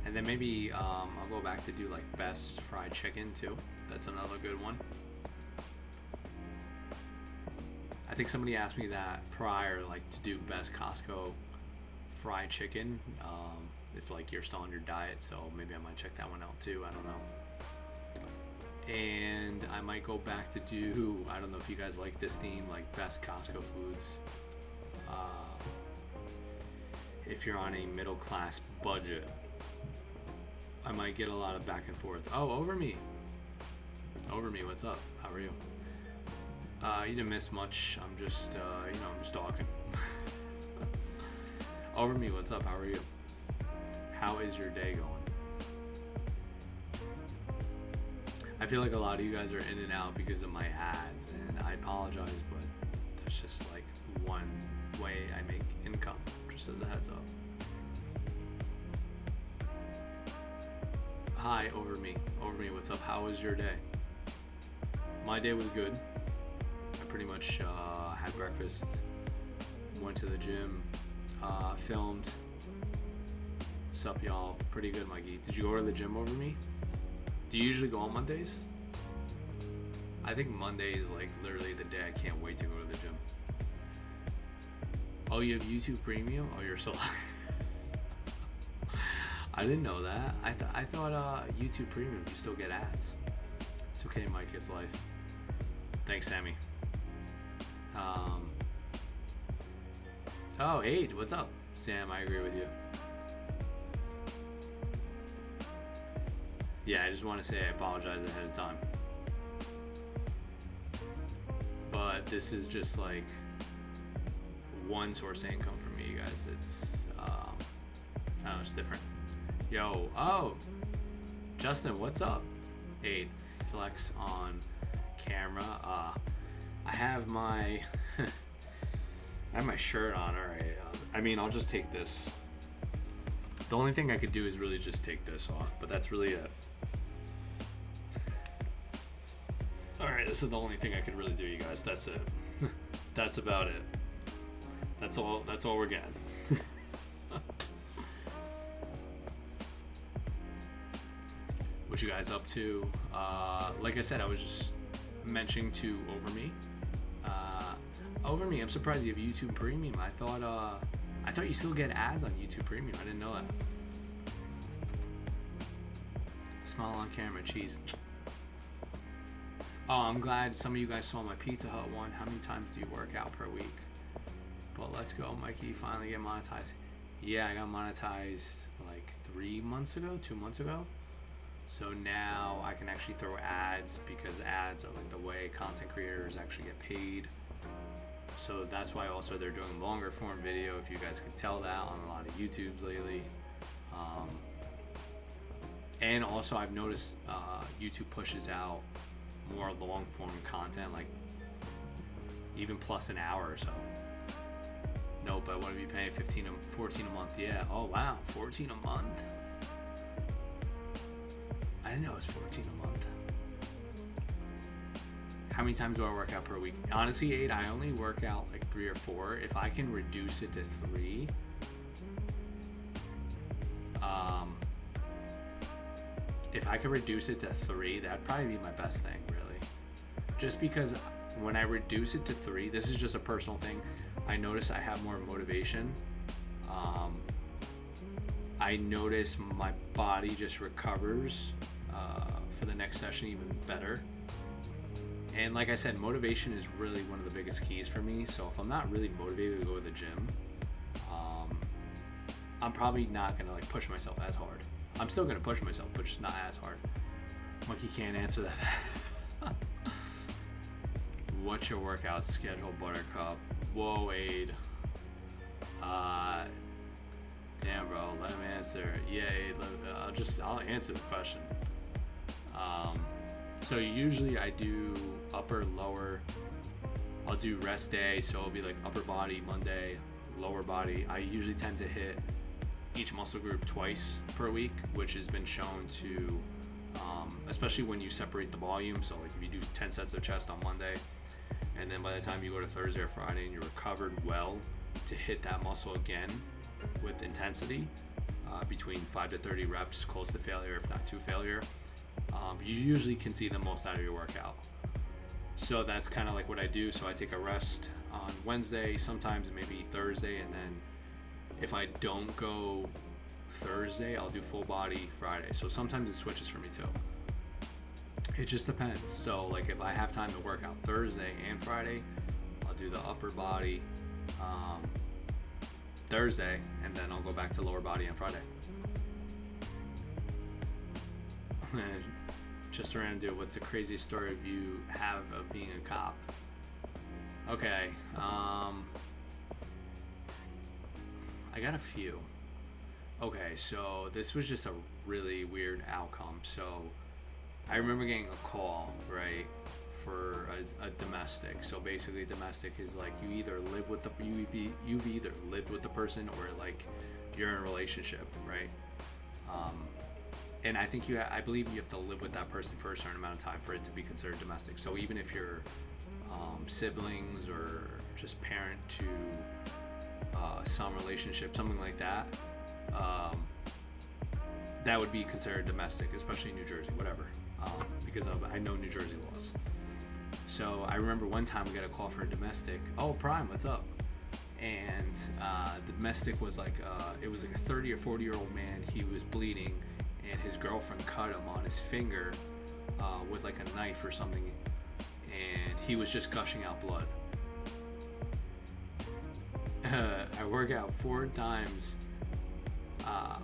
And then maybe I'll go back to do like best fried chicken too. That's another good one. I think somebody asked me that prior, like to do best Costco fried chicken. If like you're still on your diet, so maybe I might check that one out too. I don't know. And I might go back to do, I don't know if you guys like this theme, like best Costco foods. If you're on a middle class budget, I might get a lot of back and forth. Oh, Over Me, what's up? How are you? You didn't miss much. I'm just, I'm just talking. Over Me, what's up? How are you? How is your day going? I feel like a lot of you guys are in and out because of my ads, and I apologize, but that's just like one way I make income, just as a heads up. Hi, Over Me, what's up? How was your day? My day was good. I pretty much had breakfast, went to the gym, filmed. Sup, y'all? Pretty good, Mikey. Did you go to the gym Over Me? Do you usually go on Mondays? I think Monday is like literally the day I can't wait to go to the gym. Oh, you have YouTube Premium? Oh, you're so I didn't know that. I thought YouTube Premium you still get ads. It's okay, Mike. It's life. Thanks, Sammy. Oh, Aid, what's up? Sam, I agree with you. Yeah, I just want to say I apologize ahead of time. But this is just like one source of income for me, you guys. It's, I don't know, it's different. Yo, oh, Justin, what's up? Hey, flex on camera. I have my, I have my shirt on. All right. I mean, I'll just take this. The only thing I could do is really just take this off, but that's really it. All right, this is the only thing I could really do, you guys. That's it. That's about it. That's all we're getting. What you guys up to? Like I said, I was just mentioning to Over Me. Over Me, I'm surprised you have YouTube Premium. I thought you still get ads on YouTube Premium. I didn't know that. Smile on camera, cheese. Oh, I'm glad some of you guys saw my Pizza Hut one. How many times do you work out per week? But let's go, Mikey. You finally get monetized. Yeah, I got monetized like 2 months ago. So now I can actually throw ads, because ads are like the way content creators actually get paid. So that's why also they're doing longer form video, if you guys can tell that on a lot of YouTubes lately. And also I've noticed YouTube pushes out more long form content, like even plus an hour or so. Nope, I want to be paying 14 a month. Yeah. Oh wow, 14 a month. I didn't know it was 14 a month. How many times do I work out per week? Honestly, 8. I only work out like 3 or 4. If I can reduce it to 3, that'd probably be my best thing, really. Just because when I reduce it to 3, this is just a personal thing, I notice I have more motivation. I notice my body just recovers for the next session even better. And like I said, motivation is really one of the biggest keys for me. So if I'm not really motivated to go to the gym, I'm probably not gonna like push myself as hard. I'm still gonna push myself, but just not as hard. Monkey can't answer that. what's your workout schedule, Buttercup? Whoa, Aid. Damn, bro, let him answer. Yeah, Aid, I'll answer the question. So usually I do upper, lower. I'll do rest day, so it'll be like upper body Monday, lower body. I usually tend to hit each muscle group twice per week, which has been shown to, especially when you separate the volume. So like if you do 10 sets of chest on Monday, and then by the time you go to Thursday or Friday and you're recovered well, to hit that muscle again with intensity, between 5 to 30 reps, close to failure, if not to failure, you usually can see the most out of your workout. So that's kind of like what I do. So I take a rest on Wednesday, sometimes maybe Thursday, and then if I don't go Thursday, I'll do full body Friday. So sometimes it switches for me too. It just depends. So like if I have time to work out Thursday and Friday, I'll do the upper body Thursday, and then I'll go back to lower body on Friday. Just around dude, what's the craziest story you have of being a cop? Okay, I got a few. Okay, so this was just a really weird outcome. So I remember getting a call, right, for a domestic. So basically domestic is like you either live with you've either lived with the person or like you're in a relationship, right? And I think I believe you have to live with that person for a certain amount of time for it to be considered domestic. So even if you're siblings or just parent to some relationship, something like that, that would be considered domestic, especially in New Jersey, whatever, because I know New Jersey laws. So I remember one time we got a call for a domestic. Oh, Prime, what's up? And the domestic was like, it was like a 30 or 40-year-old man. He was bleeding, and his girlfriend cut him on his finger with like a knife or something, and he was just gushing out blood. I work out 4 times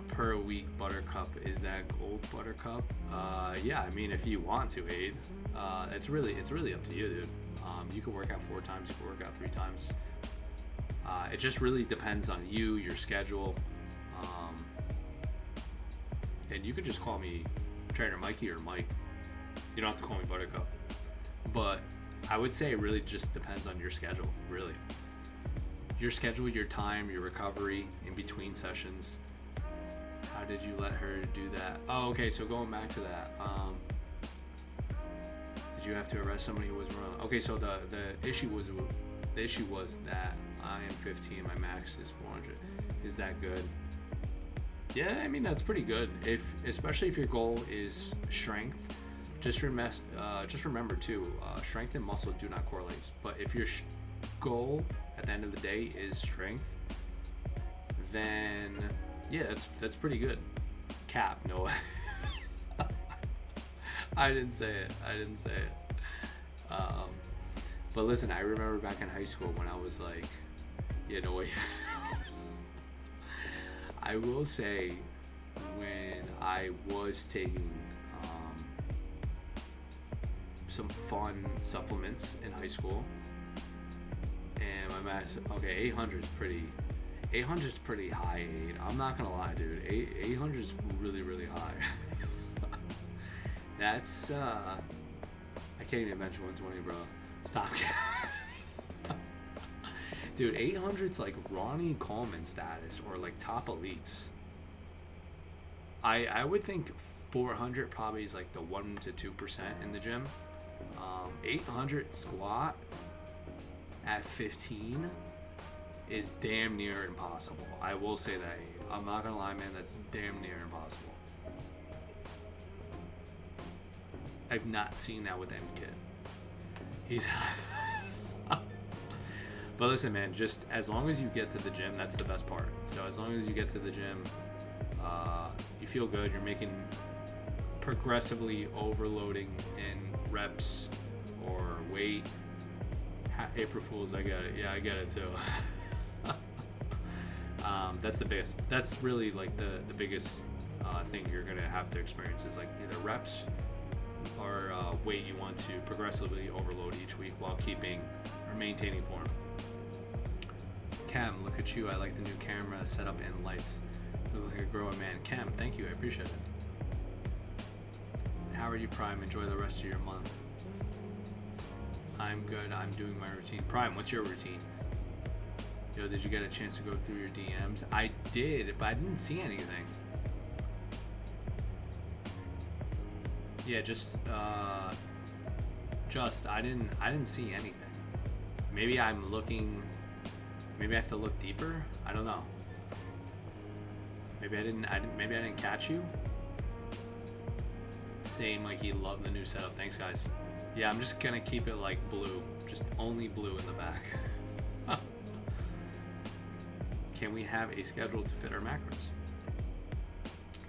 per week, Buttercup. Is that gold, Buttercup? Yeah, I mean, if you want to, Aid. It's really up to you, dude. You can work out 4 times, you can work out 3 times. It just really depends on you, your schedule. And you could just call me TrainerMikey or Mike. You don't have to call me Buttercup. But I would say it really just depends on your schedule, really. Your schedule, your time, your recovery in between sessions. How did you let her do that? Oh, okay, so going back to that. Did you have to arrest somebody who was wrong? Okay, so the issue was that I am 15, my max is 400. Is that good? Yeah, I mean, that's pretty good. Especially if your goal is strength, just remember too, strength and muscle do not correlate. But if your goal at the end of the day is strength, then yeah, that's pretty good. Cap, no. I didn't say it. But listen, I remember back in high school when I was like, yeah, no way. I will say, when I was taking some fun supplements in high school, and my max, okay, 800 is pretty high. I'm not gonna lie, dude. 800 is really, really high. That's I can't even mention 120, bro. Stop. Dude, 800's like Ronnie Coleman status or like top elites. I would think 400 probably is like the 1 to 2% in the gym. 800 squat at 15 is damn near impossible. I will say that. I'm not gonna lie, man, that's damn near impossible. I've not seen that with any kid. He's but listen, man, just as long as you get to the gym, that's the best part. So as long as you get to the gym, you feel good, you're making progressively overloading in reps or weight. April Fools, I get it. Yeah, I get it too. That's the biggest. That's really like the biggest thing you're gonna have to experience is like either reps, weight you want to progressively overload each week while keeping or maintaining form. Cam, look at you. I like the new camera setup and lights. You look like a growing man. Cam, thank you. I appreciate it. How are you, Prime? Enjoy the rest of your month. I'm good. I'm doing my routine. Prime, what's your routine? Yo, did you get a chance to go through your DMs? I did, but I didn't see anything. Yeah, I didn't see anything. Maybe I'm looking. Maybe I have to look deeper. I don't know. Maybe I didn't catch you. Saying like he loved the new setup. Thanks, guys. Yeah, I'm just gonna keep it like blue, just only blue in the back. Can we have a schedule to fit our macros?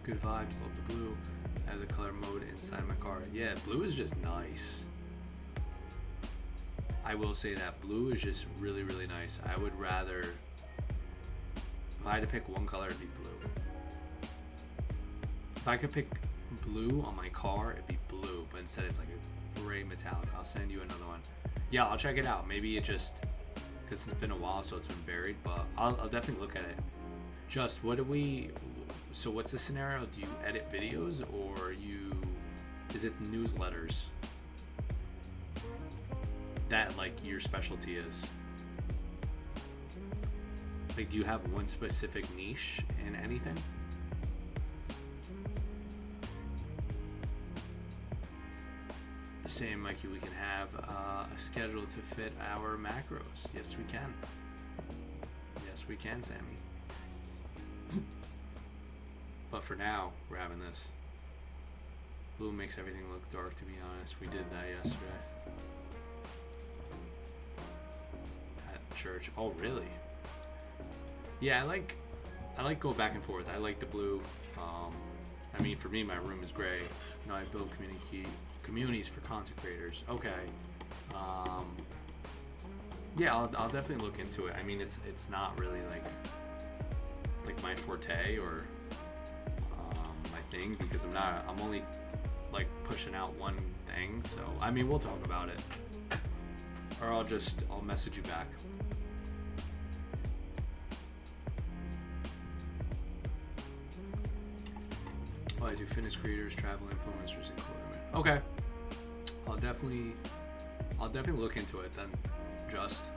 Good vibes, love the blue. I have the color mode inside my car. Yeah, blue is just nice. I will say that blue is just really, really nice. I would rather, if I had to pick one color, it'd be blue. If I could pick blue on my car, it'd be blue, but instead it's like a gray metallic. I'll send you another one. Yeah, I'll check it out. Maybe it just, because it's been a while, so it's been buried, but I'll definitely look at it. Just, so what's the scenario? Do you edit videos or is it newsletters that like your specialty is? Like, do you have one specific niche in anything? Saying, Mikey, we can have a schedule to fit our macros. Yes, we can. Yes, we can, Sammy. But for now, we're having this. Blue makes everything look dark, to be honest. We did that yesterday. At church. Oh, really? Yeah, I like go back and forth. I like the blue. I mean, for me, my room is gray. You know, I build communities for content creators. Okay. Yeah, I'll definitely look into it. I mean, it's not really like my forte or my thing, because I'm only like pushing out one thing. So I mean, we'll talk about it, or I'll message you back. Oh, I do fitness creators, travel influencers, and clothing. Okay, I'll definitely look into it then. Just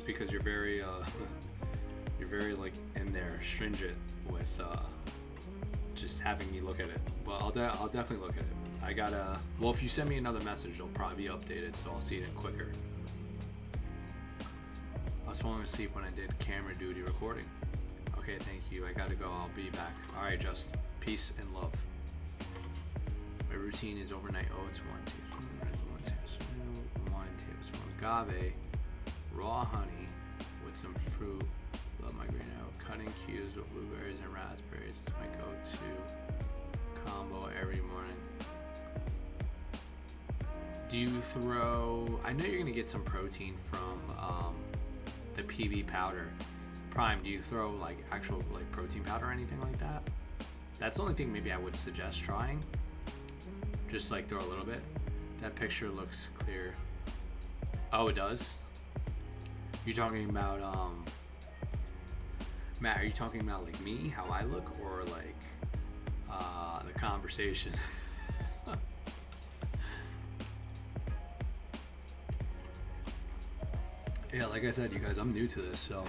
because you're very like in there stringent with just having me look at it. Well, I'll definitely look at it. Well, if you send me another message, it'll probably be updated, so I'll see it quicker. I was falling asleep when I did camera duty recording. Okay, thank you. I gotta go. I'll be back. All right, just peace and love. My routine is overnight oats, 1 tablespoon agave, raw honey with some fruit. Love my green apple. Cutting cues with blueberries and raspberries is my go-to combo every morning. Do you throw? I know you're gonna get some protein from the PB powder. Prime, do you throw like actual like protein powder or anything like that? That's the only thing maybe I would suggest trying. Just like throw a little bit. That picture looks clear. Oh, it does? You're talking about Matt, are you talking about like me, how I look, or like the conversation? Yeah, like I said, you guys, I'm new to this, so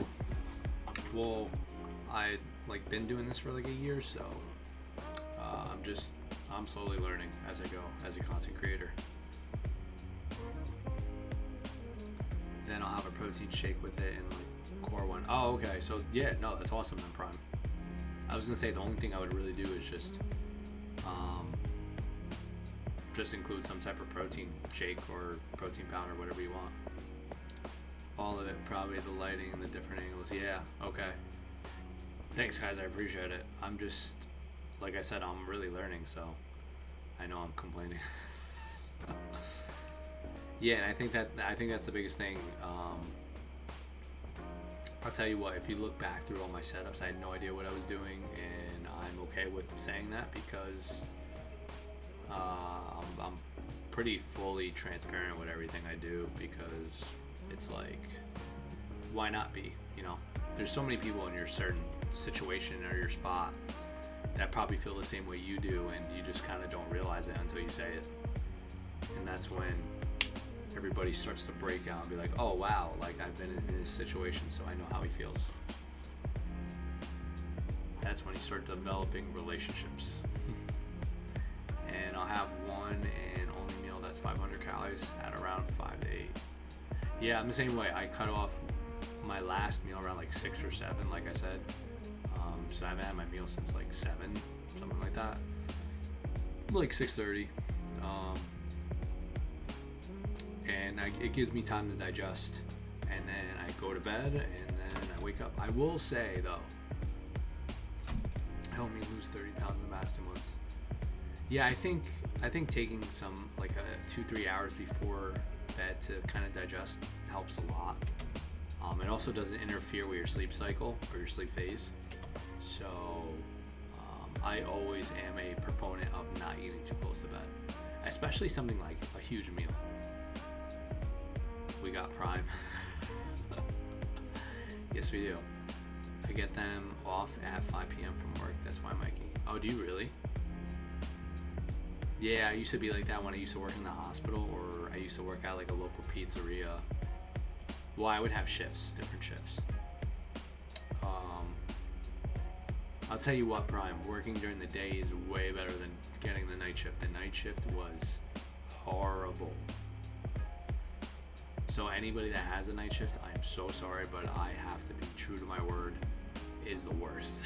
I like been doing this for like a year, so I'm slowly learning as I go as a content creator. Then I'll have a protein shake with it and like core one. Oh, okay. So yeah, no, that's awesome then, Prime. I was gonna say the only thing I would really do is just include some type of protein shake or protein powder, whatever you want. All of it, probably the lighting and the different angles. Yeah, okay. Thanks, guys. I appreciate it. I'm just, like I said, I'm really learning, so I know I'm complaining. Yeah, and I think that's the biggest thing. I'll tell you what, if you look back through all my setups, I had no idea what I was doing, and I'm okay with saying that because I'm pretty fully transparent with everything I do because it's like, why not be? You know, there's so many people in your certain situation or your spot that probably feel the same way you do, and you just kind of don't realize it until you say it. And that's when everybody starts to break out and be like, oh wow, like I've been in this situation, so I know how he feels. That's when you start developing relationships. And I'll have one and only meal that's 500 calories at around 5 to 8. Yeah, I'm the same way. I cut off my last meal around like 6 or 7, like I said. So I haven't had my meal since like 7, something like that. Like 6:30. And it gives me time to digest. And then I go to bed, and then I wake up. I will say though, helped me lose 30 pounds in the past 2 months. Yeah, I think taking some like 2-3 hours before bed to kind of digest helps a lot. It also doesn't interfere with your sleep cycle or your sleep phase. So I always am a proponent of not eating too close to bed, especially something like a huge meal. We got Prime. Yes, we do. I get them off at 5 p.m. from work. That's why, Mikey. Oh, do you really? Yeah, I used to be like that when I used to work in the hospital, or I used to work at like a local pizzeria. Well, I would have shifts, different shifts. I'll tell you what, Prime, working during the day is way better than getting the night shift. The night shift was horrible. So anybody that has a night shift, I'm so sorry, but I have to be true to my word, is the worst.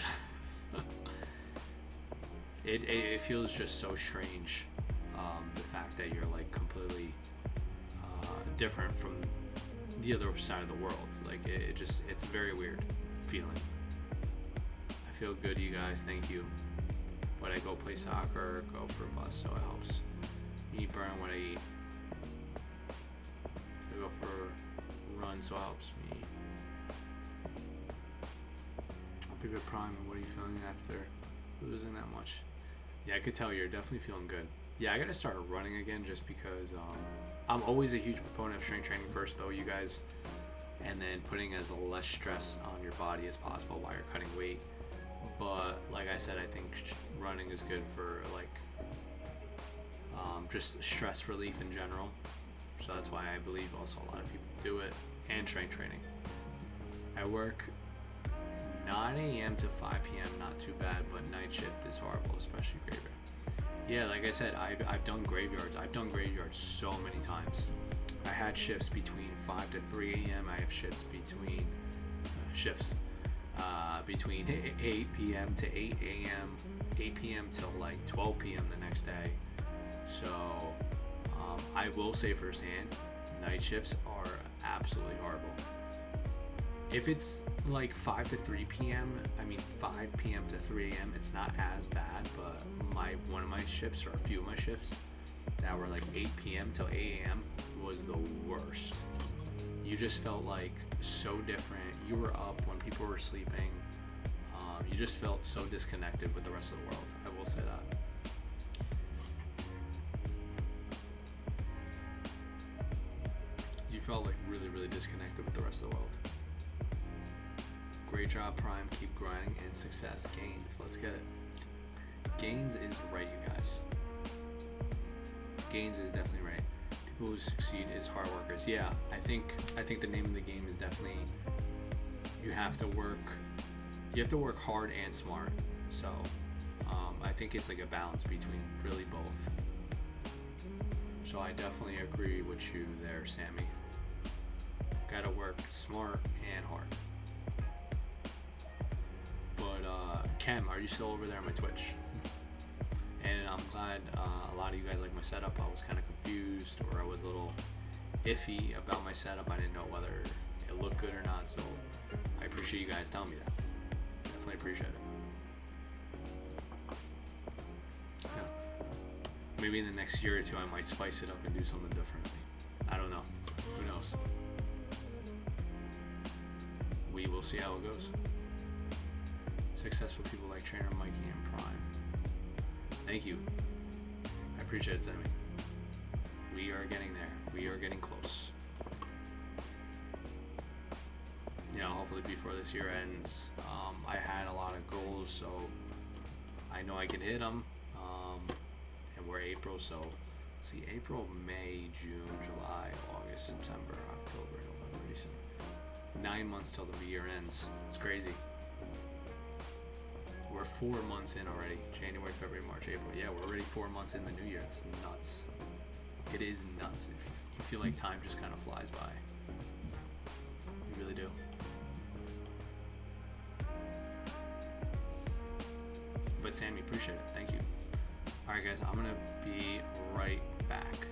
It feels just so strange, the fact that you're like completely different from the other side of the world. Like it's a very weird feeling. I feel good, you guys, thank you. But I go play soccer or go for a bus, so it helps me burn what I eat. I go for a run, so it helps me. The good Prime, and what are you feeling after losing that much? Yeah, I could tell you're definitely feeling good. Yeah, I gotta start running again just because I'm always a huge proponent of strength training first, though, you guys, and then putting as less stress on your body as possible while you're cutting weight. But like I said, I think running is good for like just stress relief in general. So that's why I believe also a lot of people do it, and strength training. I work 9 a.m. to 5 p.m. not too bad, but night shift is horrible, especially graveyard. Yeah, like I said, I've done graveyards. I've done graveyards so many times. I had shifts between 5 to 3 a.m. I have shifts between between 8 p.m. to 8 a.m., 8 p.m. till like 12 p.m. the next day. So I will say firsthand, night shifts are absolutely horrible. If it's like 5 to 3 p.m., I mean 5 p.m. to 3 a.m., it's not as bad, but one of my shifts, or a few of my shifts that were like 8 p.m. till 8 a.m. was the worst. You just felt like so different. You were up when people were sleeping. You just felt so disconnected with the rest of the world. I will say that. You felt like really, really disconnected with the rest of the world. Great job, Prime. Keep grinding, and success. Gains. Let's get it. Gains is right, you guys. Gains is definitely right. People who succeed is hard workers. Yeah, I think the name of the game is definitely you have to work hard and smart. So I think it's like a balance between really both. So I definitely agree with you there, Sammy. Gotta work smart and hard. But Cam, are you still over there on my Twitch? And I'm glad a lot of you guys like my setup. I was kind of confused, or I was a little iffy about my setup. I didn't know whether it looked good or not, so I appreciate you guys telling me that. Definitely appreciate it. Yeah. Maybe in the next year or two I might spice it up and do something differently. I don't know. Who knows? We will see how it goes. Successful people like TrainerMikey and Prime. Thank you. I Appreciate it, Sammy. We are getting there. We are getting close. You know, hopefully before this year ends, I had a lot of goals, so I know I can hit them. And we're April, so see, April, May, June, July, August, September, October, November, December. 9 months till the year ends. It's crazy. We're 4 months in already. January, February, March, April. Yeah, we're already 4 months in the new year. It's nuts. It is nuts. If you feel like time just kind of flies by. You really do. But Sammy, appreciate it. Thank you. Alright guys, I'm gonna be right back.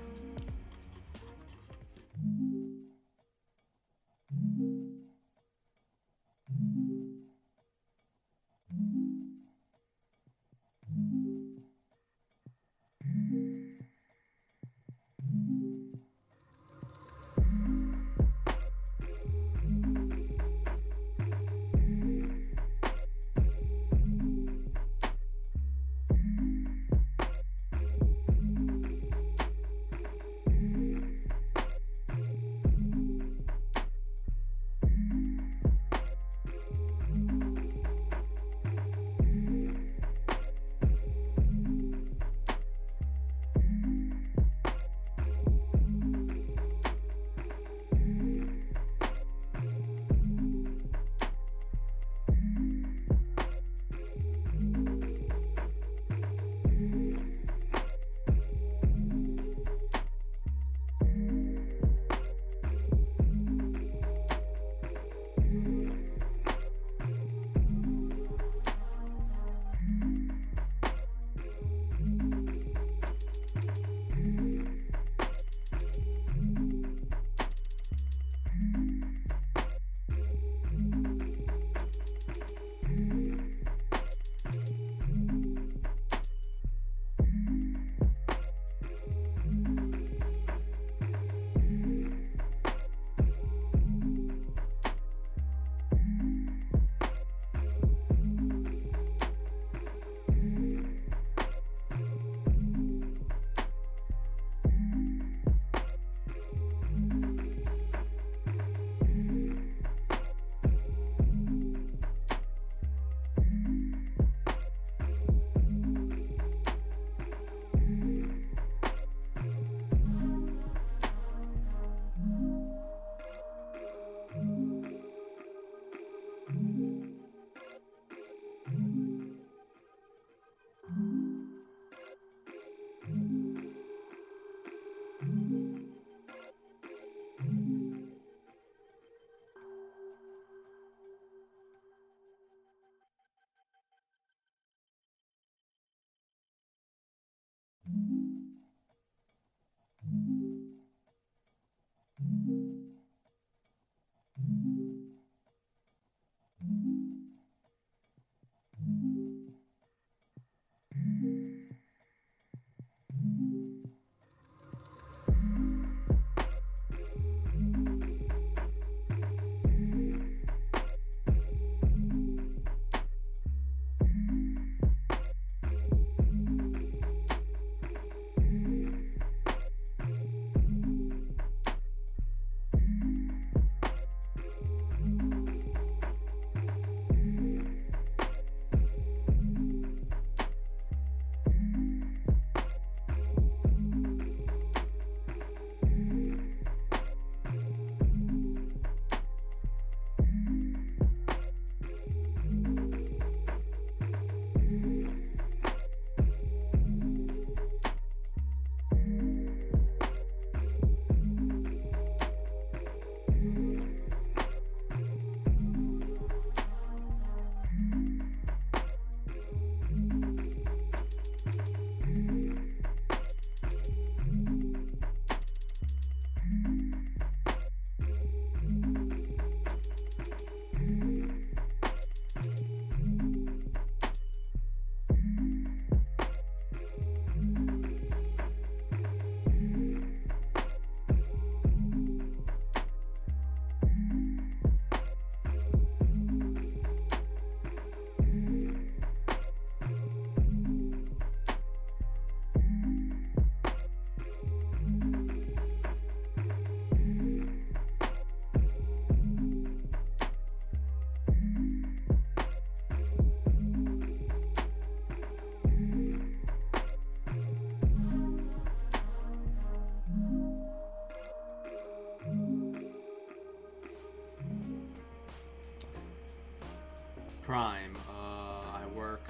Prime. I work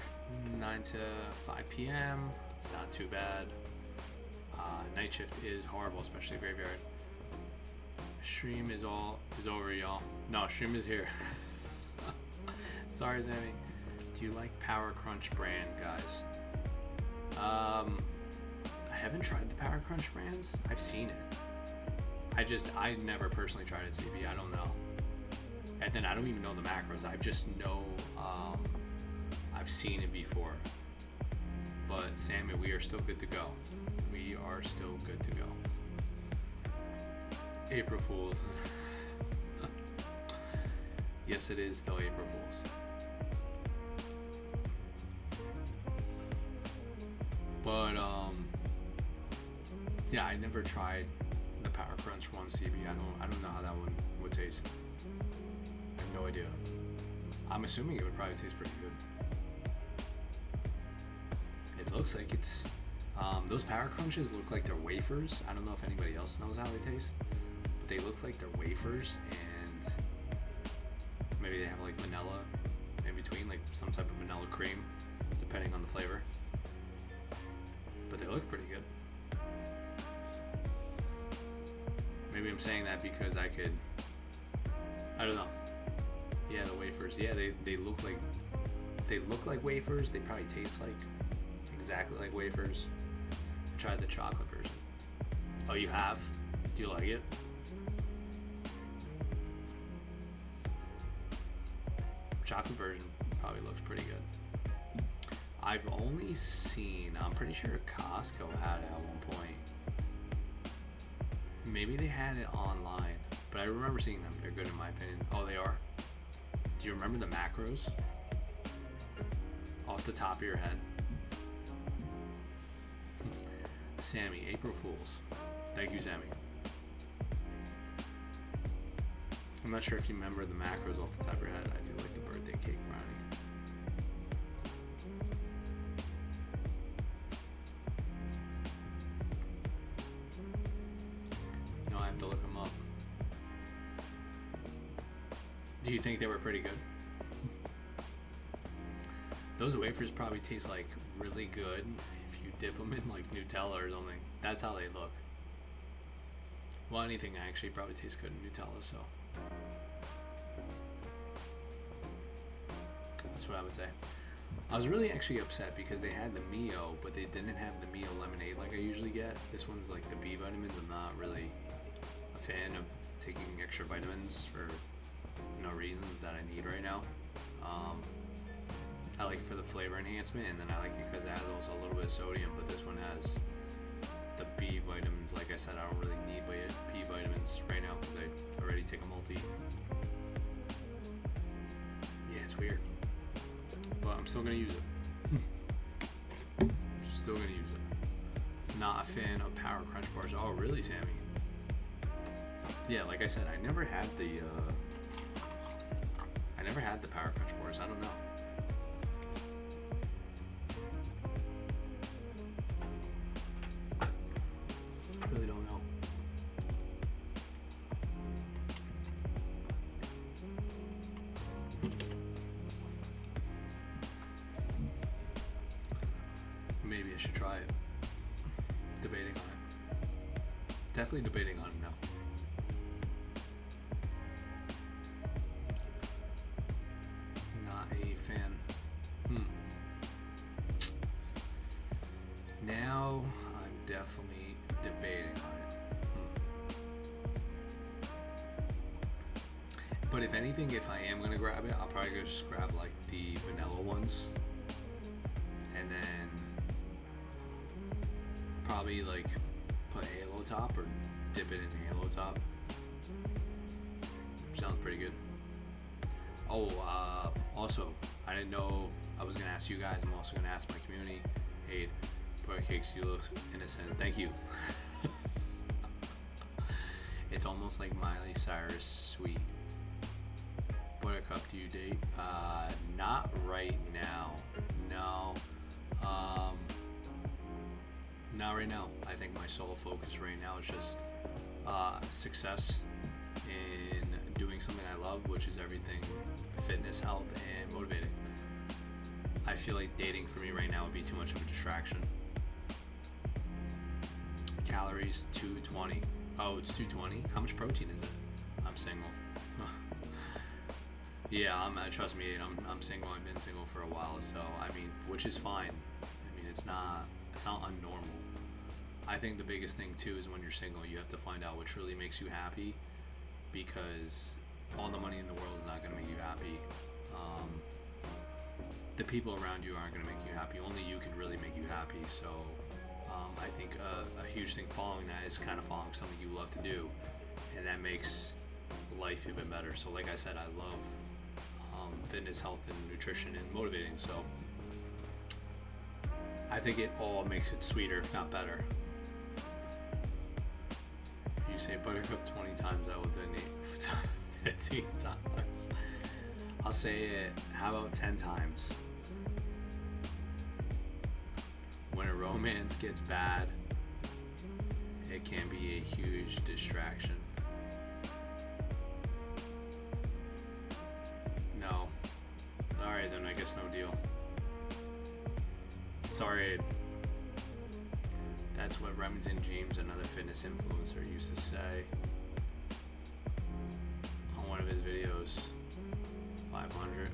9 to 5 p.m. It's not too bad. Night shift is horrible, especially graveyard. Stream is over, y'all. No, stream is here. Sorry, Sammy. Do you like Power Crunch brand, guys? I haven't tried the Power Crunch brands. I've seen it. I never personally tried it, CB. I don't know. And then I don't even know the macros. I just know I've seen it before. But Sammy, we are still good to go. We are still good to go. April Fools. Yes, it is still April Fools. But yeah, I never tried the Power Crunch one, CB. I don't know how that one would taste. I have no idea. I'm assuming it would probably taste pretty good. It looks like it's those Power Crunches look like they're wafers. I don't know if anybody else knows how they taste, but they look like they're wafers, and maybe they have like vanilla in between, like some type of vanilla cream, depending on the flavor. But they look pretty good. Maybe I'm saying that because I don't know. Yeah, the wafers. Yeah, they look like wafers. They probably taste like exactly like wafers. I tried the chocolate version. Oh, you have? Do you like it? Chocolate version probably looks pretty good. I've only seen, I'm pretty sure Costco had it at one point. Maybe they had it online, but I remember seeing them. They're good in my opinion. Oh, they are? Do you remember the macros? Off the top of your head? Sammy, April Fools. Thank you, Sammy. I'm not sure if you remember the macros off the top of your head. I do like the birthday cake brownie. No, I have to look them up. Do you think they were pretty good? Those wafers probably taste like really good if you dip them in like Nutella or something. That's how they look. Well, anything actually probably tastes good in Nutella, so that's what I would say. I was really actually upset because they had the Mio, but they didn't have the Mio lemonade like I usually get. This one's like the B vitamins. I'm not really a fan of taking extra vitamins for no reasons that I need right now. I like it for the flavor enhancement, and then I like it because it has also a little bit of sodium, but this one has the B vitamins. Like I said, I don't really need B vitamins right now because I already take a multi. Yeah, it's weird, but I'm still gonna use it. Still gonna use it. Not a fan of Power Crunch bars. Oh, really, Sammy? Yeah, like I said, I never had the Power Crunch bars. I don't know. I really don't know. Maybe I should try it. Debating on it. Definitely debating on it now. Not a fan. Now I'm definitely debating on it. But if anything, if I am gonna grab it, I'll probably just grab like the vanilla ones, and then probably like put Halo Top or dip it in Halo Top. Sounds pretty good. Oh, also, I didn't know I was gonna ask you guys. I'm also gonna ask my community. Hey, Cakes, you look innocent. Thank you. It's almost like Miley Cyrus sweet. Buttercup, do you date? Not right now. No. Not right now. I think my sole focus right now is just success in doing doing something I love, which is everything fitness, health, and motivating. I feel like dating for me right now would be too much of a distraction. Calories 220. Oh, it's 220. How much protein is it? I'm single. Yeah, trust me, I'm single. I've been single for a while, so I mean, which is fine. I mean, it's not unnormal. I think the biggest thing too is when you're single, you have to find out what truly makes you happy, because all the money in the world is not going to make you happy. The people around you aren't going to make you happy. Only you can really make you happy. So I think a huge thing following that is kind of following something you love to do, and that makes life even better. So like I said, I love fitness, health, and nutrition, and motivating. So I think it all makes it sweeter, if not better. If you say buttercup 20 times, I will donate 15 times. I'll say it, how about 10 times? When a romance gets bad, it can be a huge distraction. No. Alright then, I guess no deal. Sorry. That's what Remington James, another fitness influencer, used to say on one of his videos. 500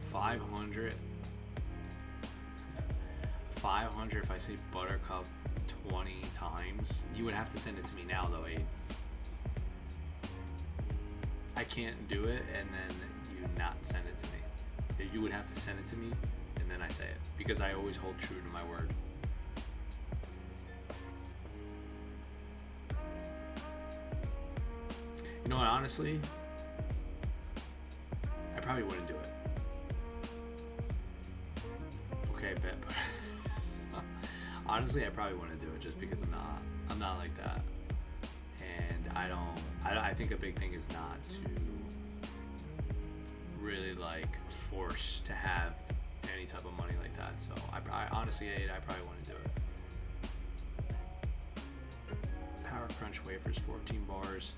if I say buttercup 20 times. You would have to send it to me now though, Aid. I can't do it and then you not send it to me. You would have to send it to me and then I say it, because I always hold true to my word. You know what, honestly, I probably wouldn't do it. Okay, bet, but honestly, I probably wouldn't do it just because I'm not like that, and I think a big thing is not to really like force to have any type of money like that. So I honestly, I probably wouldn't do it. Power Crunch wafers, 14 bars.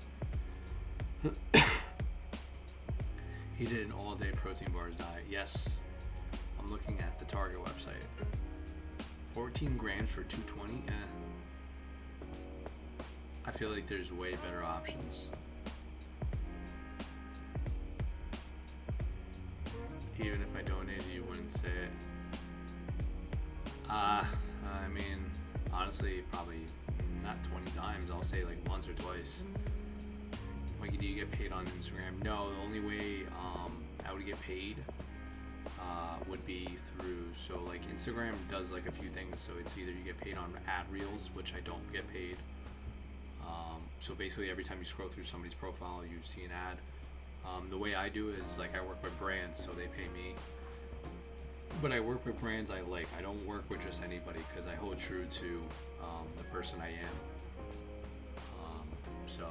He did an all-day protein bars diet. Yes, I'm looking at the Target website. 14 grams for 220. I feel like there's way better options. Even if I donated, you wouldn't say it. I mean, honestly, probably not 20 times. I'll say like once or twice. Mikey, do you get paid on Instagram? No, the only way I would get paid would be through, so like Instagram does like a few things. So it's either you get paid on ad reels, which I don't get paid. So basically every time you scroll through somebody's profile, you see an ad. The way I do is like I work with brands, so they pay me. But I work with brands I like. I don't work with just anybody, because I hold true to the person I am. So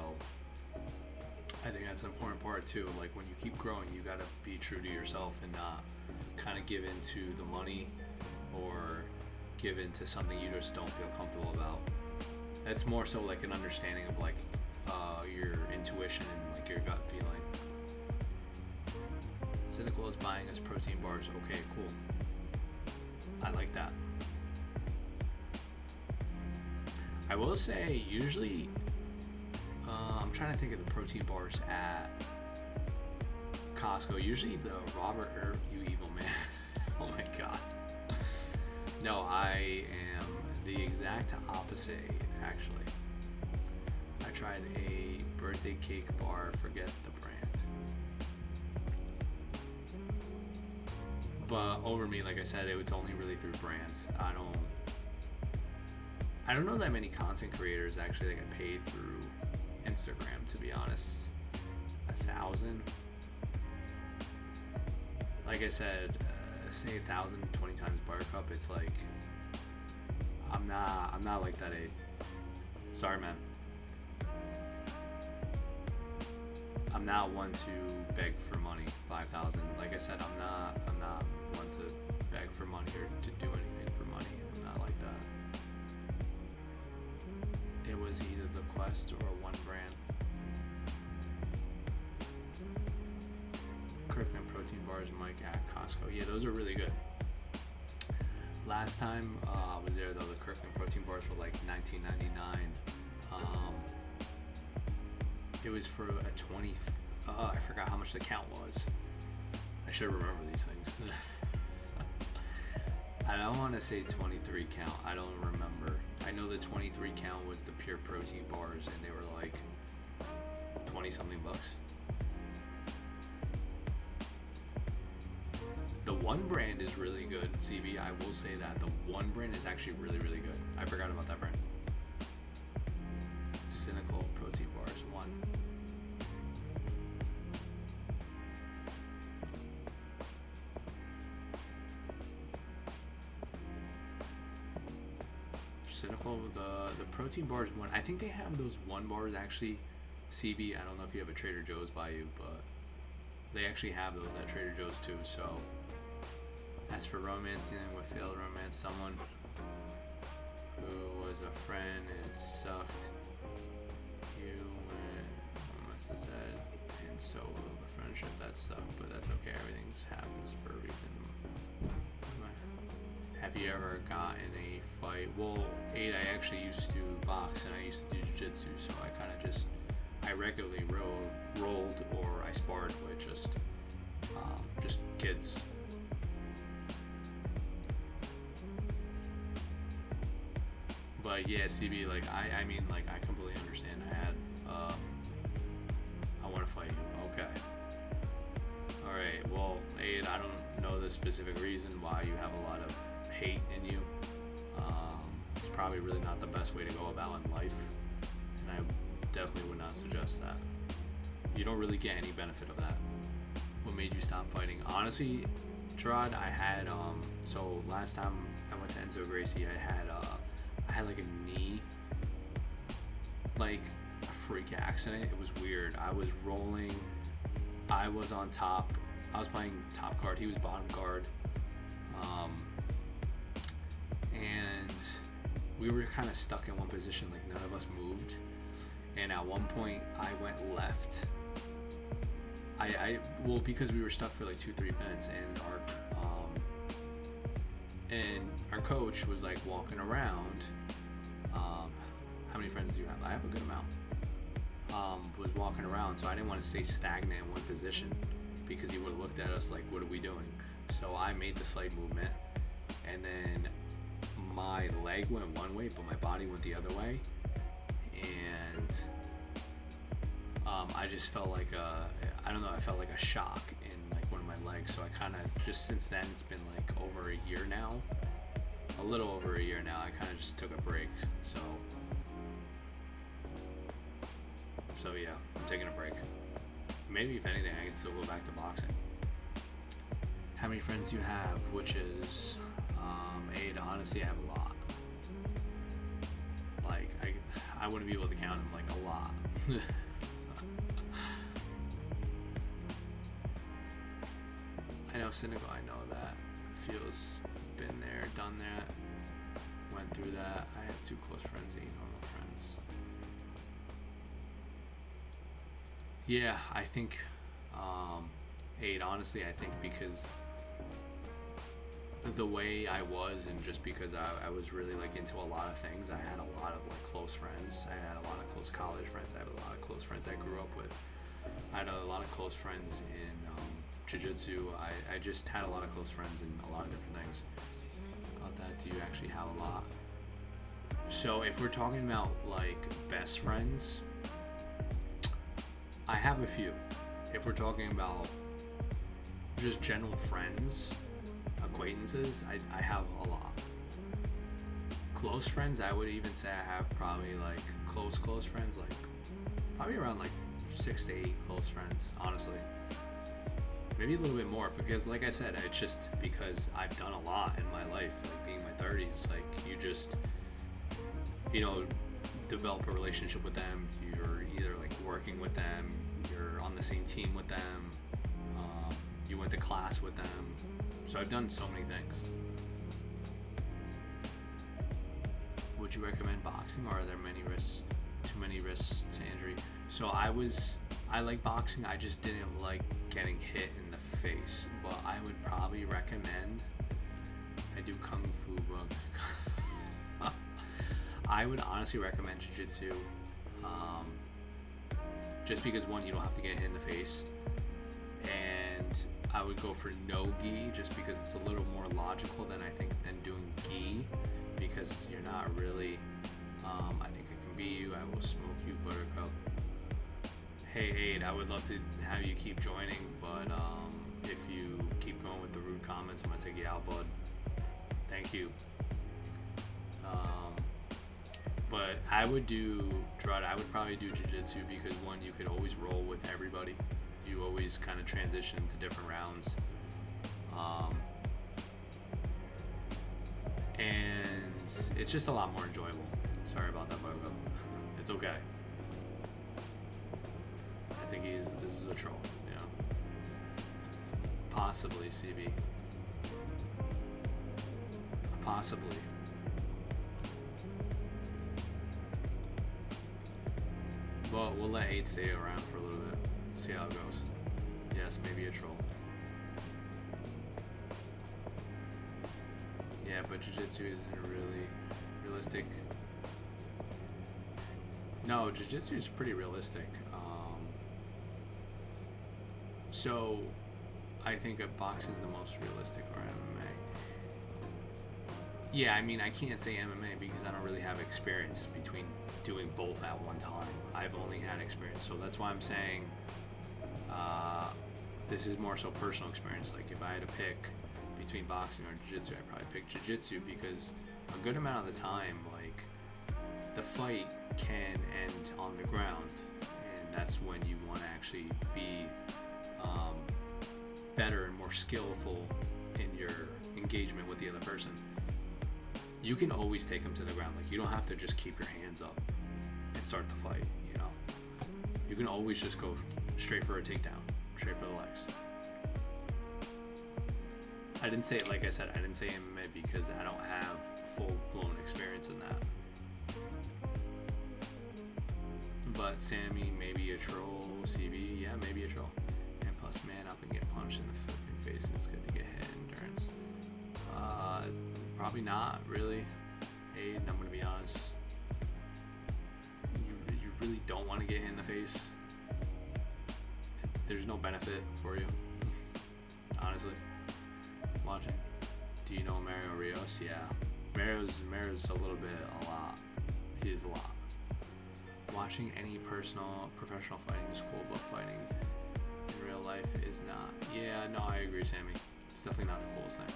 I think that's an important part too. Like when you keep growing, you gotta be true to yourself and not kind of give into the money or give into something you just don't feel comfortable about. That's more so like an understanding of like your intuition and like your gut feeling. Cynical is buying us protein bars. Okay, cool. I like that. I will say, usually, I'm trying to think of the protein bars at Costco. Usually the Robert Herb, you evil man. Oh my god. No, I am the exact opposite, actually. I tried a birthday cake bar, forget the brand. But over me, like I said, it was only really through brands. I don't know that many content creators actually that get paid through Instagram, to be honest. 1,000. Like I said, say 1,000 20 times buttercup. It's like I'm not like that, Aid. Sorry, man. I'm not one to beg for money. 5,000. Like I said, I'm not one to beg for money or to do anything for money. I'm not like that. It was either the Quest or one brand. protein bars, Mike, at Costco. Yeah, those are really good. Last time I was there, though, the Kirkland protein bars were like $19.99. It was for a 20. I forgot how much the count was. I should remember these things. I don't want to say 23 count. I don't remember. I know the 23 count was the pure protein bars, and they were like 20 something bucks. The One brand is really good, CB. I will say that the One brand is actually really, really good. I forgot about that brand. Cynical protein bars, One. Cynical, the protein bars, One. I think they have those One bars actually, CB. I don't know if you have a Trader Joe's by you, but they actually have those at Trader Joe's too. So, as for romance, dealing with failed romance, someone who was a friend and it sucked you when romance is dead, and so will the friendship that sucked, but that's okay. Everything happens for a reason. Have you ever gotten a fight? Well, I actually used to box and I used to do jiu-jitsu, so I kind of I regularly rolled or I sparred with just kids. But yeah, CB, like I mean, like I completely understand. I want to fight you. Okay. All right. Well, Aid, I don't know the specific reason why you have a lot of hate in you. It's probably really not the best way to go about in life, and I definitely would not suggest that. You don't really get any benefit of that. What made you stop fighting? Honestly, Gerard, I had so last time I went to Enzo Gracie, I had like a knee, like a freak accident. It was weird. I was rolling, I was on top, I was playing top guard, he was bottom guard, and we were kind of stuck in one position, like none of us moved, and at one point I went left. Well, because we were stuck for like 2-3 minutes, and our coach was like walking around. How many friends do you have? I have a good amount. Was walking around, so I didn't want to stay stagnant in one position because he would have looked at us like, what are we doing? So I made the slight movement, and then my leg went one way, but my body went the other way, and I just felt like I felt like a shock in like one of my legs. So I kind of just, since then, it's been like over a year now, a little over a year now, I kind of just took a break. So yeah, I'm taking a break. Maybe if anything, I can still go back to boxing. How many friends do you have? Which is 8. Honestly, I have a lot. Like I wouldn't be able to count them, like a lot. I know cynical. I know that. Feels been there, done that, went through that. I have 2 close friends, 8 normal friends. Yeah, I think 8. Honestly, I think because the way I was, and just because I was really like into a lot of things. I had a lot of like close friends. I had a lot of close college friends. I have a lot of close friends I grew up with. I had a lot of close friends in jiu-jitsu. I just had a lot of close friends in a lot of different things. About that, do you actually have a lot? So if we're talking about like best friends, I have a few. If we're talking about just general friends, acquaintances, I have a lot. Close friends, I would even say I have probably like close friends, like probably around like 6 to 8 close friends, honestly. Maybe a little bit more, because like I said, it's just because I've done a lot in my life, like being in my 30s, like you just, develop a relationship with them. You're either like working with them, you're on the same team with them, you went to class with them. So I've done so many things. Would you recommend boxing, or are there too many risks to injury? So I like boxing, I just didn't like getting hit in the face, but I would probably recommend, I do Kung Fu book. I would honestly recommend Jiu-Jitsu, just because one, you don't have to get hit in the face, and I would go for no gi just because it's a little more logical than doing gi, because you're not really, I think I can beat you, I will smoke you, Buttercup. Hey Aid, I would love to have you keep joining, but if you keep going with the rude comments, I'm gonna take you out, bud. Thank you. But I would do, Gerard, I would probably do Jiu-Jitsu because one, you could always roll with everybody. You always kind of transition to different rounds. And it's just a lot more enjoyable. Sorry about that, Buttercup. It's okay. I think this is a troll, you know. Possibly, CB. Possibly. But we'll let 8 stay around for a little bit. See how it goes. Yes, maybe a troll. Yeah, but Jiu-Jitsu isn't really realistic. No, Jiu-Jitsu is pretty realistic. So, I think boxing is the most realistic, or MMA. Yeah, I mean, I can't say MMA because I don't really have experience between doing both at one time. I've only had experience, so that's why I'm saying this is more so personal experience. Like, if I had to pick between boxing or jiu-jitsu, I'd probably pick jiu-jitsu because a good amount of the time, like, the fight can end on the ground, and that's when you want to actually be better and more skillful in your engagement with the other person. You can always take them to the ground. Like, you don't have to just keep your hands up and start the fight, you know. You can always just go straight for a takedown, straight for the legs. I didn't say, like I said, I didn't say MMA because I don't have full-blown experience in that. But Sammy, maybe a troll. CB, yeah, maybe a troll. And plus, man up and get punched in the flipping face. It's good to get hit endurance. Probably not, really. Aiden, I'm gonna be honest. You really don't want to get hit in the face. There's no benefit for you, honestly. Watching. Do you know Mario Rios? Yeah. Mario's a lot. He's a lot. Watching any professional fighting is cool, but fighting in real life is not. Yeah, no, I agree, Sammy. It's definitely not the coolest thing.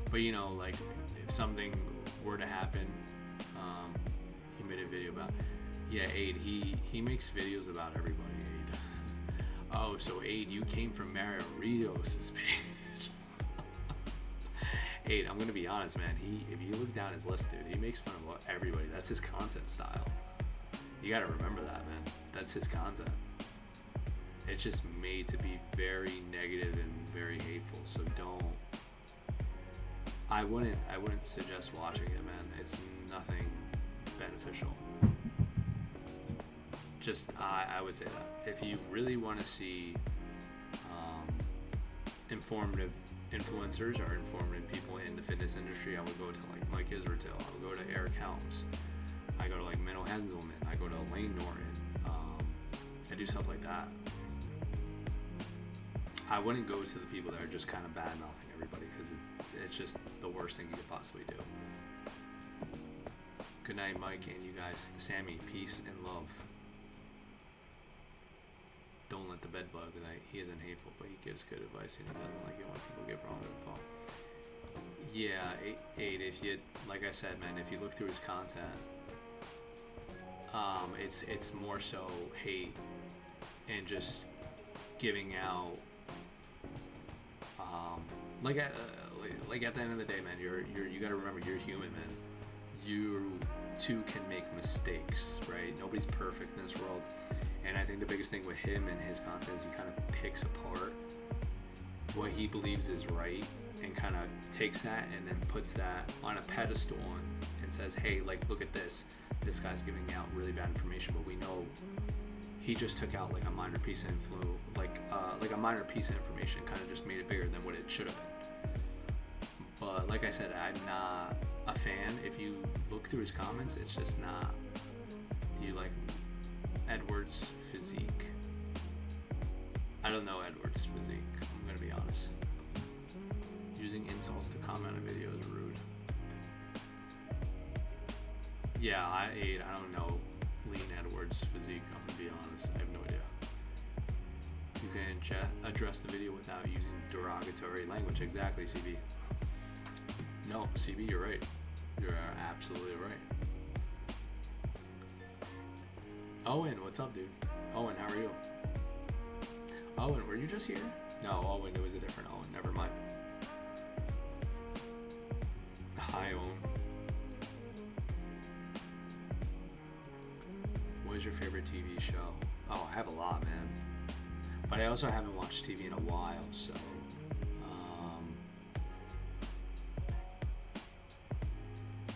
But you know, like, if something were to happen, he made a video about. Yeah, Aid. He makes videos about everybody. Aid. Oh, so Aid, you came from Mario Rios' page. Aid, I'm gonna be honest, man. If you look down his list, dude, he makes fun of everybody. That's his content style. You gotta remember that, man. That's his content. It's just made to be very negative and very hateful. So don't. I wouldn't suggest watching it, man. It's nothing beneficial. Just I would say that if you really want to see informative influencers or informative people in the fitness industry, I would go to like Mike Israel. I would go to Eric Helms. I go to like Menno Henselman. I go to Lane Norton. I do stuff like that. I wouldn't go to the people that are just kind of bad mouthing everybody because it's just the worst thing you could possibly do. Good night, Mike, and you guys. Sammy, peace and love. Don't let the bed bug. He isn't hateful, but he gives good advice, and he doesn't like it when people give wrong info. Yeah, Aid, if you, like I said, man, if you look through his content, it's more so hate and just giving out. Like at the end of the day, man, you gotta remember you're human, man. You too can make mistakes, right? Nobody's perfect in this world. And I think the biggest thing with him and his content is he kind of picks apart what he believes is right and kind of takes that and then puts that on a pedestal and says, hey, like, look at this. This guy's giving out really bad information, but we know he just took out like a minor piece of like a minor piece of information, kind of just made it bigger than what it should have been. But like I said, I'm not a fan. If you look through his comments, it's just not. Do you like Edward's physique? I don't know Edward's physique, I'm gonna be honest. Using insults to comment on a video is rude. Yeah, I don't know Lean Edwards' physique, I'm gonna be honest. I have no idea. You can address the video without using derogatory language. Exactly, CB. No, CB, you're right. You're absolutely right. Owen, what's up, dude? Owen, how are you? Owen, were you just here? No, Owen, it was a different Owen. Never mind. Hi, Owen. What is your favorite TV show? Oh, I have a lot, man. But I also haven't watched TV in a while, so...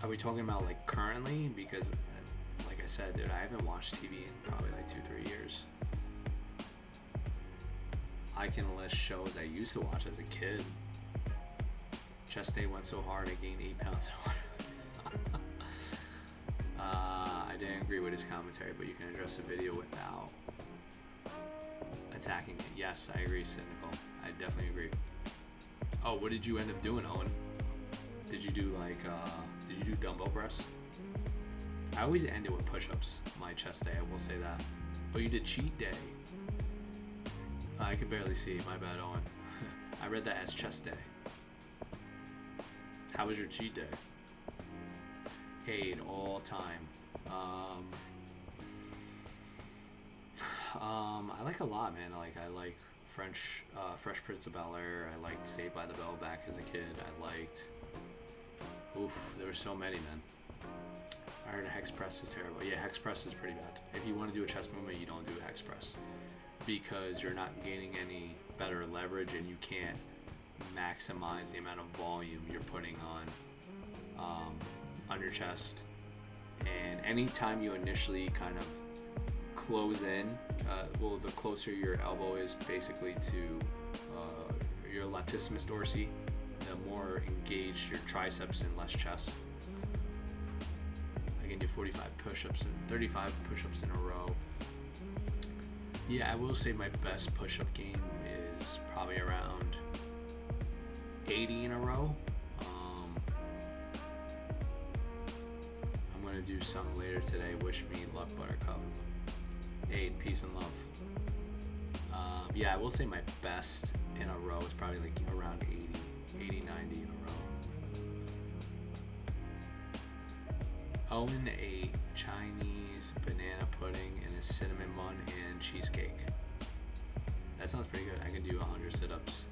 Are we talking about, like, currently? Because, like I said, dude, I haven't watched TV in probably, like, 2-3 years. I can list shows I used to watch as a kid. Chest day went so hard, I gained 8 pounds. I didn't agree with his commentary, but you can address a video without attacking it. Yes, I agree, Cynical. I definitely agree. Oh, what did you end up doing, Owen? Did you do like, did you do dumbbell press? I always end it with push-ups, my chest day, I will say that. Oh, you did cheat day. I could barely see, my bad, Owen. I read that as chest day. How was your cheat day? Aid all time. I like a lot, man. I like Fresh Prince of Bel-Air. I liked Saved by the Bell back as a kid. I liked... Oof, there were so many, man. I heard a hex press is terrible. Yeah, hex press is pretty bad. If you want to do a chest movement, you don't do a hex press, because you're not gaining any better leverage and you can't maximize the amount of volume you're putting on your chest. And anytime you initially kind of close in, well, the closer your elbow is basically to your latissimus dorsi, the more engaged your triceps and less chest. I can do 45 push-ups and 35 push-ups in a row. Yeah, I will say my best push-up game is probably around 80 in a row. I'm gonna do some later today. Wish me luck, Buttercup. Aid, peace and love. Yeah, I will say my best in a row is probably like around 80, 90 in a row. Owen ate Chinese banana pudding and a cinnamon bun and cheesecake. That sounds pretty good. I can do 100 sit-ups.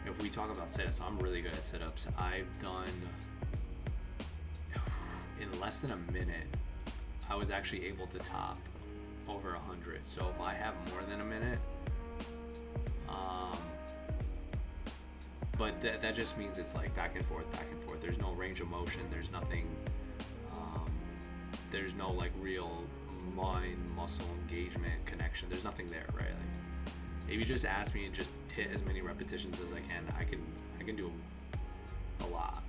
If we talk about sit-ups, I'm really good at sit-ups. I've done, in less than a minute, I was actually able to top over 100. So if I have more than a minute, but that just means it's like back and forth, back and forth. There's no range of motion. There's nothing. There's no like real mind muscle engagement connection. There's nothing there, right? Like, if you just ask me and just hit as many repetitions as I can do a lot.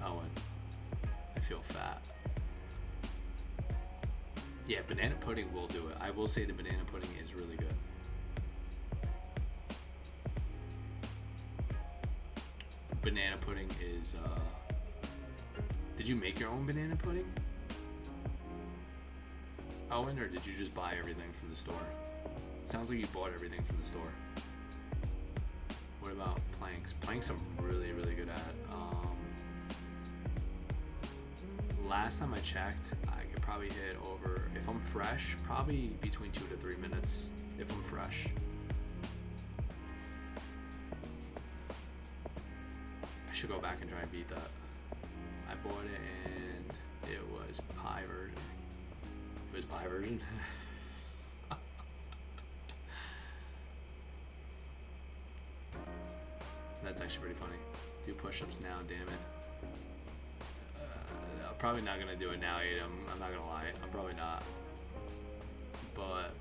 Owen, I feel fat. Yeah, banana pudding will do it. I will say the banana pudding is really good. Banana pudding is, did you make your own banana pudding, Owen, or did you just buy everything from the store? It sounds like you bought everything from the store. What about planks? Planks I'm really, really good at. Last time I checked, I could probably hit over, if I'm fresh, probably between 2 to 3 minutes, if I'm fresh. I should go back and try and beat that. I bought it and it was pie version. It was pie version. That's actually pretty funny. Do push-ups now, damn it. I'm probably not gonna do it now, I'm not gonna lie. I'm probably not. but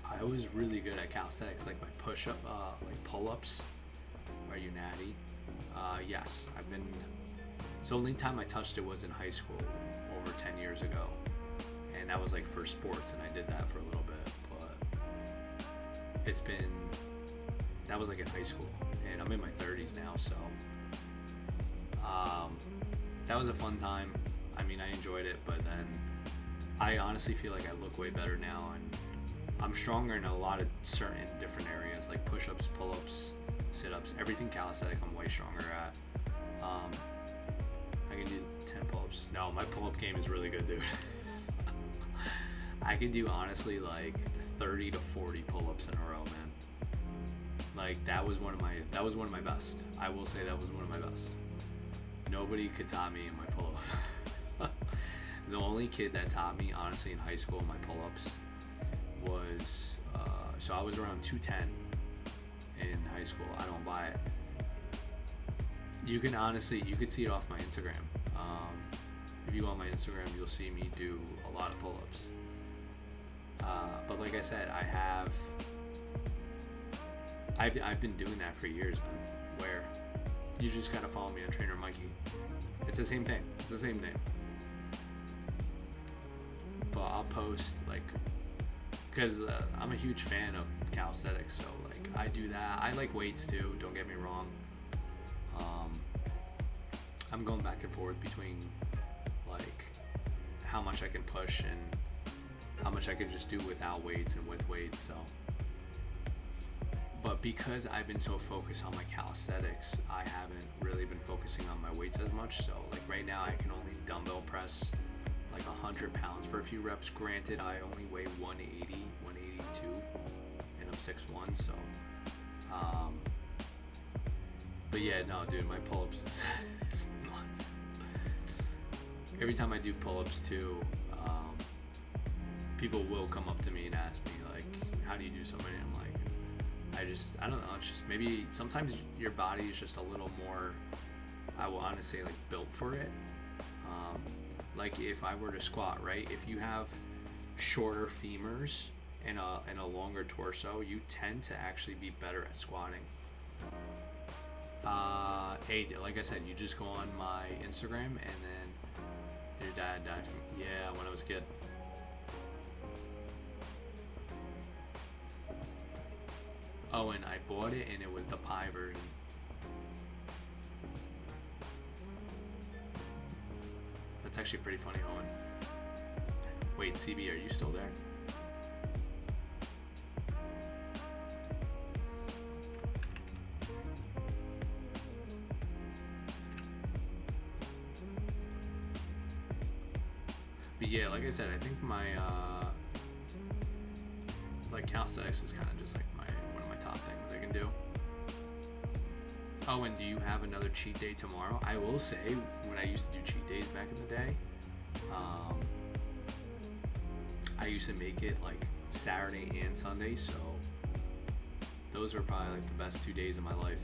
I was really good at calisthenics, like my push-up, like pull-ups. Are you natty? Yes, I've been. So the only time I touched it was in high school, over 10 years ago, and that was like for sports, and I did that for a little bit. But that was like in high school, and I'm in my 30s now, so that was a fun time. I mean, I enjoyed it, but then I honestly feel like I look way better now, and I'm stronger in a lot of certain different areas, like push-ups, pull-ups, sit-ups, everything calisthenic I'm way stronger at. I can do 10 pull-ups. No, my pull-up game is really good, dude. I can do honestly like 30 to 40 pull-ups in a row, man. Like that was one of my best. I will say that was one of my best. Nobody could top me in my pull-up. The only kid that taught me, honestly, in high school, in my pull-ups was, so I was around 210 in high school. I don't buy it. You could see it off my Instagram. If you go on my Instagram, you'll see me do a lot of pull-ups. But like I said, I've been doing that for years, man. Where you just gotta follow me on TrainerMikey. It's the same thing. It's the same name. But I'll post because I'm a huge fan of calisthenics, so like I do that. I like weights too. Don't get me wrong. I'm going back and forth between like how much I can push and how much I can just do without weights and with weights. So, but because I've been so focused on my calisthenics, I haven't really been focusing on my weights as much. So like right now, I can only dumbbell press like 100 pounds for a few reps. Granted, I only weigh 180, 182, and I'm 6'1", so but yeah, no, dude, my pull-ups is nuts. Every time I do pull-ups too, people will come up to me and ask me like, how do you do so many? I'm like, I don't know, it's just maybe sometimes your body is just a little more, I will honestly say, like built for it. Like if I were to squat, right? If you have shorter femurs and a longer torso, you tend to actually be better at squatting. Hey, like I said, you just go on my Instagram and then your dad died from, yeah, when I was a kid. Oh, and I bought it and it was the pie version. That's actually pretty funny, Owen. Wait, CB, are you still there? But yeah, like I said, I think my like calisthenics is kind of just like one of my top things I can do. Oh, and do you have another cheat day tomorrow? I will say, when I used to do cheat days back in the day, I used to make it like Saturday and Sunday, so those were probably like the best 2 days of my life.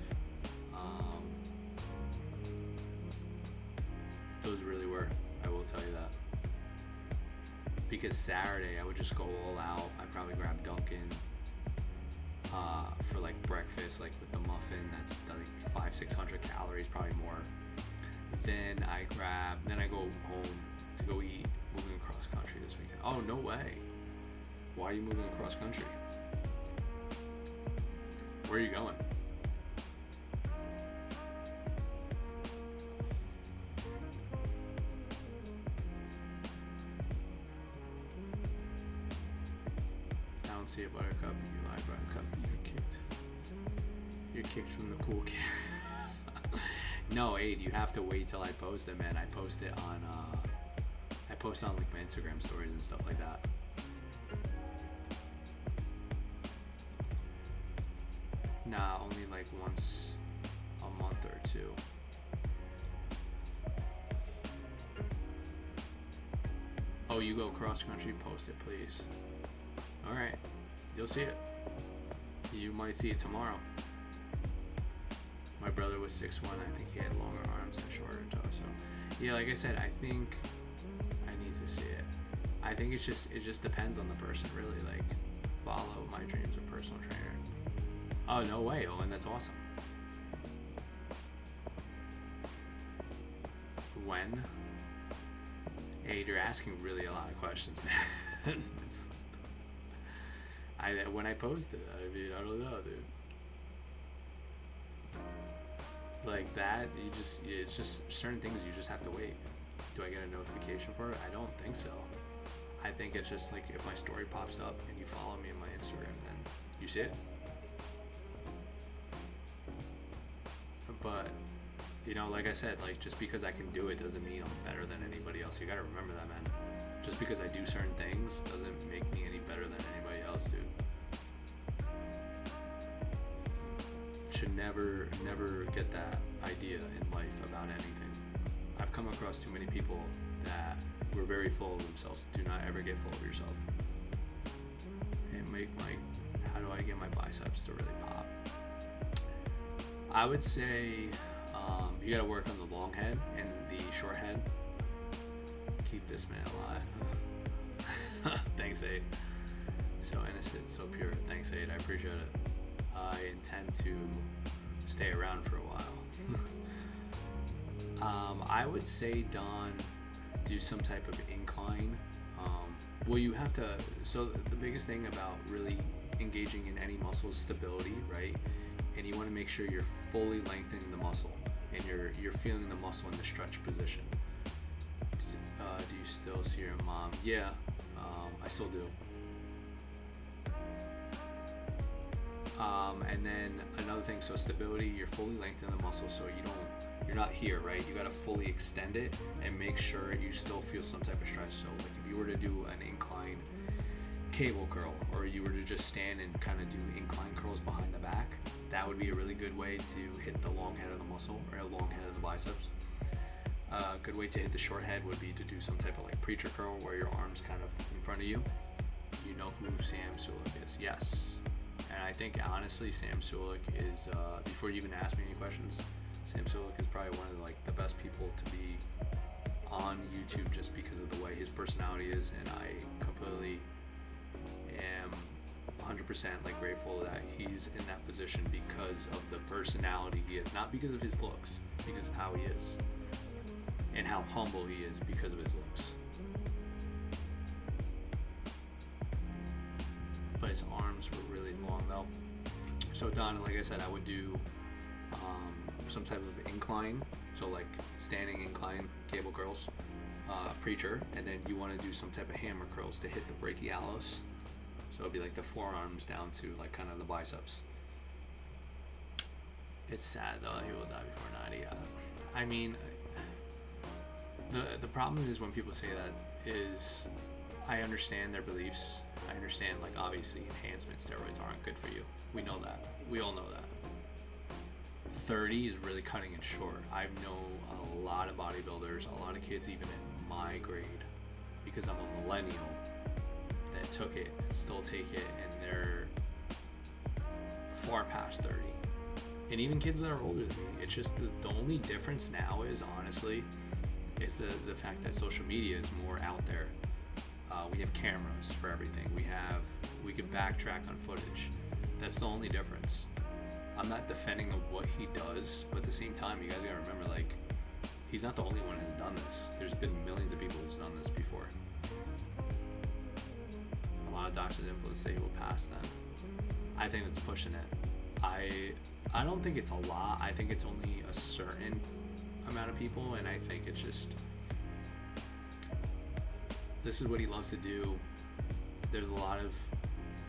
Those really were, I will tell you that. Because Saturday I would just go all out. I'd probably grab Dunkin' for like breakfast, like with the muffin. That's like 500-600 calories, probably more. Then I go home to go eat. Moving across country this weekend. Oh, no way. Why are you moving across country? Where are you going? I don't see a buttercup. You lie, buttercup. You're kicked from the cool kid. No, Aid, you have to wait till I post it, man. I post on like my Instagram stories and stuff like that. Nah, only like once a month or two. Oh, you go cross country, post it, please. Alright, you'll see it. You might see it tomorrow. My brother was 6'1". I think he had longer arms and shorter toes. So, yeah, like I said, I think I need to see it. I think it just depends on the person, really. Like, follow my dreams of personal trainer. Oh, no way, Owen, that's awesome. When? Hey, you're asking really a lot of questions, man. When I posted, I mean, I don't know, dude. Like that, it's just certain things you just have to wait. Do I get a notification for it? I don't think so. I think it's just like if my story pops up and you follow me on my Instagram, then you see it. But, you know, like I said, like just because I can do it doesn't mean I'm better than anybody else. You gotta remember that, man. Just because I do certain things doesn't make me any better than anybody else, dude. Should never get that idea in life about anything. I've come across too many people that were very full of themselves. Do not ever get full of yourself. And how do I get my biceps to really pop? I would say you gotta work on the long head and the short head. Keep this man alive. Thanks, Aid. So innocent, so pure. Thanks, Aid. I appreciate it. I intend to stay around for a while. I would say, Don, do some type of incline. Well, you have to. So the biggest thing about really engaging in any muscle is stability, right? And you want to make sure you're fully lengthening the muscle and you're feeling the muscle in the stretch position. Do you still see your mom? Yeah, I still do. And then another thing, so stability, you're fully lengthening the muscle, so you're not here, right? You gotta fully extend it and make sure you still feel some type of stretch. So like if you were to do an incline cable curl, or you were to just stand and kind of do incline curls behind the back, that would be a really good way to hit the long head of the muscle, or a long head of the biceps. A good way to hit the short head would be to do some type of like preacher curl where your arm's kind of in front of you. Do you know who Sam Sulek is? Yes. And I think honestly, Sam Sulek is, before you even ask me any questions, Sam Sulek is probably one of the best people to be on YouTube just because of the way his personality is, and I completely am 100% grateful that he's in that position because of the personality he is, not because of his looks, because of how he is, and how humble he is because of his looks. But his arms were really long though. So Don, like I said, I would do some type of incline, so like standing incline cable curls, preacher, and then you want to do some type of hammer curls to hit the brachialis. So it'd be like the forearms down to like kind of the biceps. It's sad though, he will die before 90. I mean, the problem is when people say that is, I understand their beliefs. I understand, like, obviously enhancement steroids aren't good for you. We know that. We all know that. 30 is really cutting it short. I know a lot of bodybuilders, a lot of kids even in my grade, because I'm a millennial, that took it and still take it, and they're far past 30. And even kids that are older than me. It's just the only difference now is, honestly, is the fact that social media is more out there. We have cameras for everything. We can backtrack on footage. That's the only difference. I'm not defending what he does, but at the same time, you guys gotta remember, like, he's not the only one who's done this. There's been millions of people who's done this before. A lot of doctors and influencers say he will pass then. I think that's pushing it. I don't think it's a lot. I think it's only a certain amount of people, and I think it's just, this is what he loves to do. There's a lot of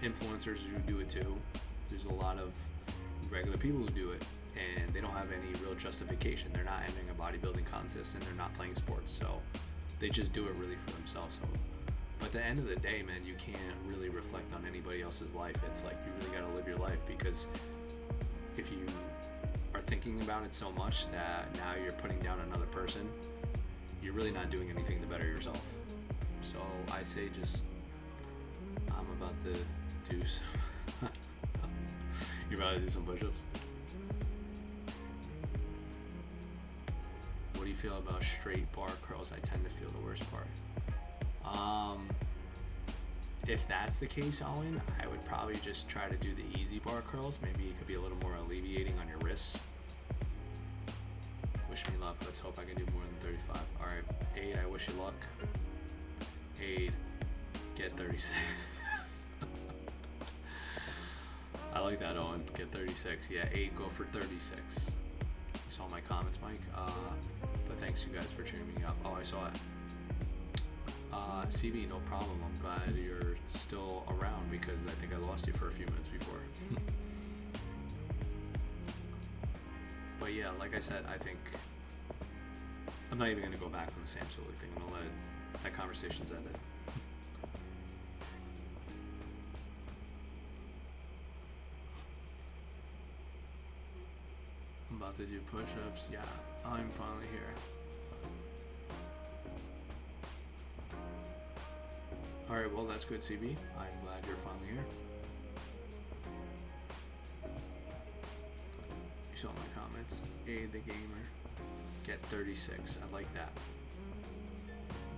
influencers who do it too. There's a lot of regular people who do it, and they don't have any real justification. They're not entering a bodybuilding contest, and they're not playing sports, so they just do it really for themselves. So, but at the end of the day, man, you can't really reflect on anybody else's life. It's like, you really gotta live your life, because if you are thinking about it so much that now you're putting down another person, you're really not doing anything to better yourself. So I say just, I'm about to do some, you're about to do some push-ups. What do you feel about straight bar curls? I tend to feel the worst part. If that's the case, Owen, I would probably just try to do the easy bar curls. Maybe it could be a little more alleviating on your wrists. Wish me luck. Let's hope I can do more than 35. All right, Aid, I wish you luck. Aid, get 36. I like that, Owen. Get 36. Yeah, Aid, go for 36. You saw my comments, Mike. But thanks, you guys, for cheering me up. Oh, I saw it. CB, no problem. I'm glad you're still around because I think I lost you for a few minutes before. But yeah, like I said, I think I'm not even going to go back on the Sam Sulek thing. I'm going to let that conversation's ended. I'm about to do push-ups. Yeah, I'm finally here. Alright, well, that's good, CB. I'm glad you're finally here. You saw my comments. Aid the gamer. Get 36. I like that.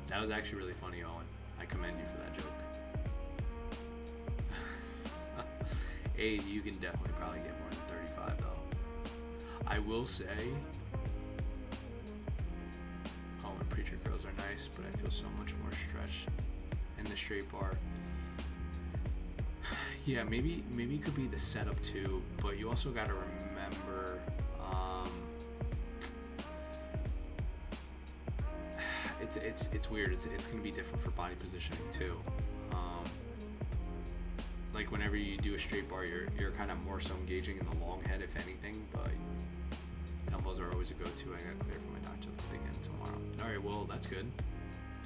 That was actually really funny, Owen. I commend you for that joke. Aid, you can definitely probably get more than 35, though. I will say, Owen, preacher curls are nice, but I feel so much more stretch in the straight bar. Yeah, maybe it could be the setup too, but you also got to remember it's weird. It's going to be different for body positioning too. Like whenever you do a straight bar, you're kind of more so engaging in the long head, if anything. But dumbbells are always a go-to. I got cleared from my doctor again tomorrow. All right, well, that's good.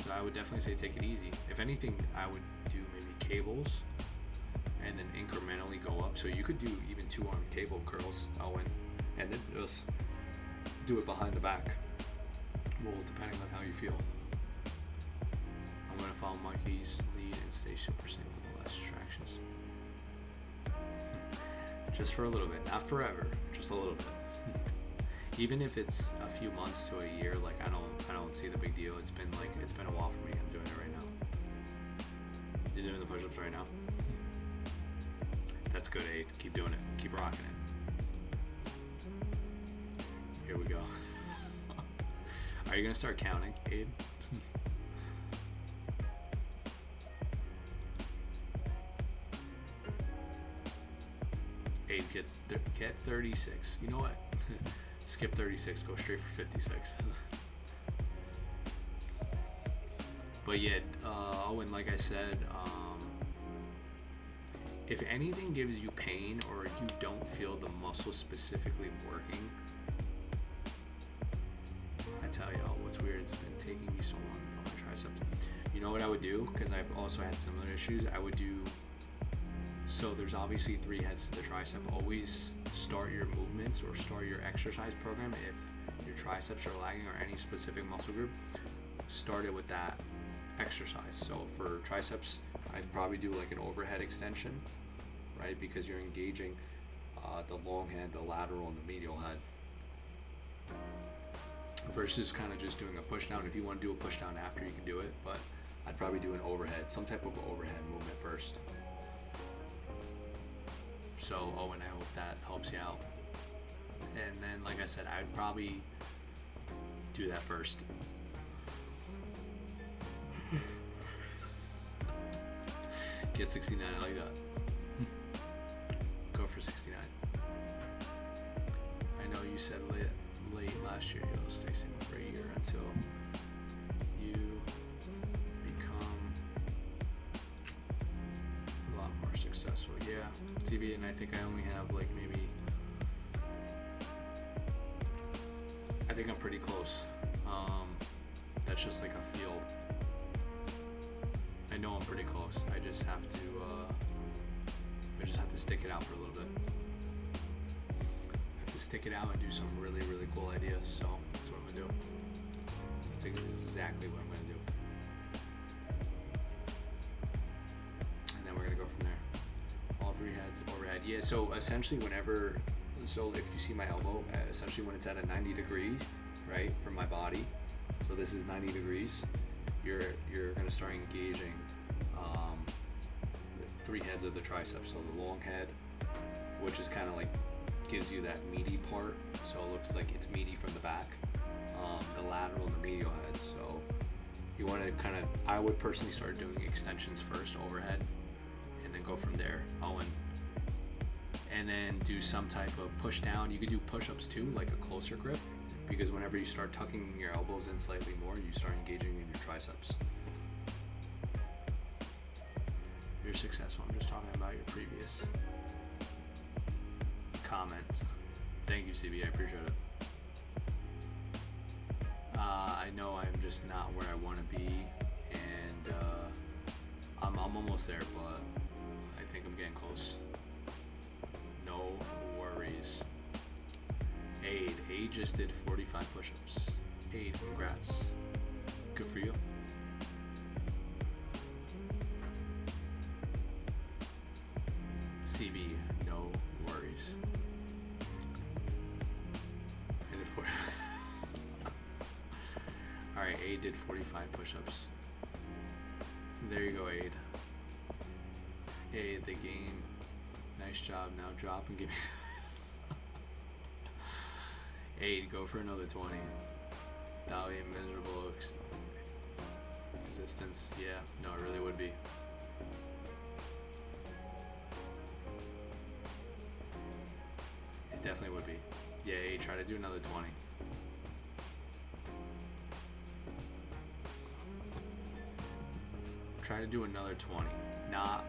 So I would definitely say take it easy. If anything, I would do maybe cables and then incrementally go up. So you could do even 2-arm cable curls, Owen, and then just do it behind the back. Well, depending on how you feel. I'm going to follow Mikey's lead and stay super simple with less distractions. Just for a little bit. Not forever. Just a little bit. Even if it's a few months to a year, like I don't see the big deal. It's been a while for me. I'm doing it right now. You're doing the push-ups right now? That's good, Aid. Keep doing it. Keep rocking it. Here we go. Are you gonna start counting, Aid? Aid get 36. You know what? Skip 36, go straight for 56. But yeah, Owen, like I said, if anything gives you pain or you don't feel the muscle specifically working, I tell you, what's weird, it's been taking me so long on my triceps. You know what I would do? Because I've also had similar issues. I would do, so there's obviously 3 heads to the tricep. Always start your movements or start your exercise program if your triceps are lagging or any specific muscle group. Start it with that exercise. So for triceps, I'd probably do like an overhead extension, right? Because you're engaging the long head, the lateral, and the medial head. Versus kind of just doing a push down. If you want to do a push down after, you can do it, but I'd probably do an overhead, some type of overhead movement first. So, Owen, I hope that helps you out. And then, like I said, I'd probably do that first. Get 69, I like that. Go for 69. I know you said late last year you'll stay single for a year until you become a lot more successful. Yeah, TV, and I think I only have like maybe, I think I'm pretty close. That's just like a feel. I know I'm pretty close. I just have to stick it out for a little bit. I have to stick it out and do some really, really cool ideas. So that's what I'm gonna do. That's exactly what I'm gonna do. And then we're gonna go from there. All 3 heads overhead. Yeah. So essentially, so if you see my elbow, essentially when it's at a 90 degrees, right, from my body. So this is 90 degrees. you're gonna start engaging the 3 heads of the tricep. So the long head, which is kind of like gives you that meaty part, so it looks like it's meaty from the back. The lateral and the medial head. So you want to kind of, I would personally start doing extensions first, overhead, and then go from there. And then do some type of push down. You could do push-ups too, like a closer grip, because whenever you start tucking your elbows in slightly more, you start engaging in your triceps. You're successful. I'm just talking about your previous comments. Thank you, CB. I appreciate it. I know I'm just not where I want to be, and I'm almost there, but I think I'm getting close. No worries. Aid just did 45 push-ups. Aid, congrats. Good for you. CB, no worries. I did 40. Alright, Aid did 45 push-ups. There you go, Aid. Aid, the game. Nice job. Now drop and give me... Aid, go for another 20. That'll be a miserable existence. Yeah, no, it really would be. It definitely would be. Yeah, Aid, try to do another 20. Try to do another 20. Not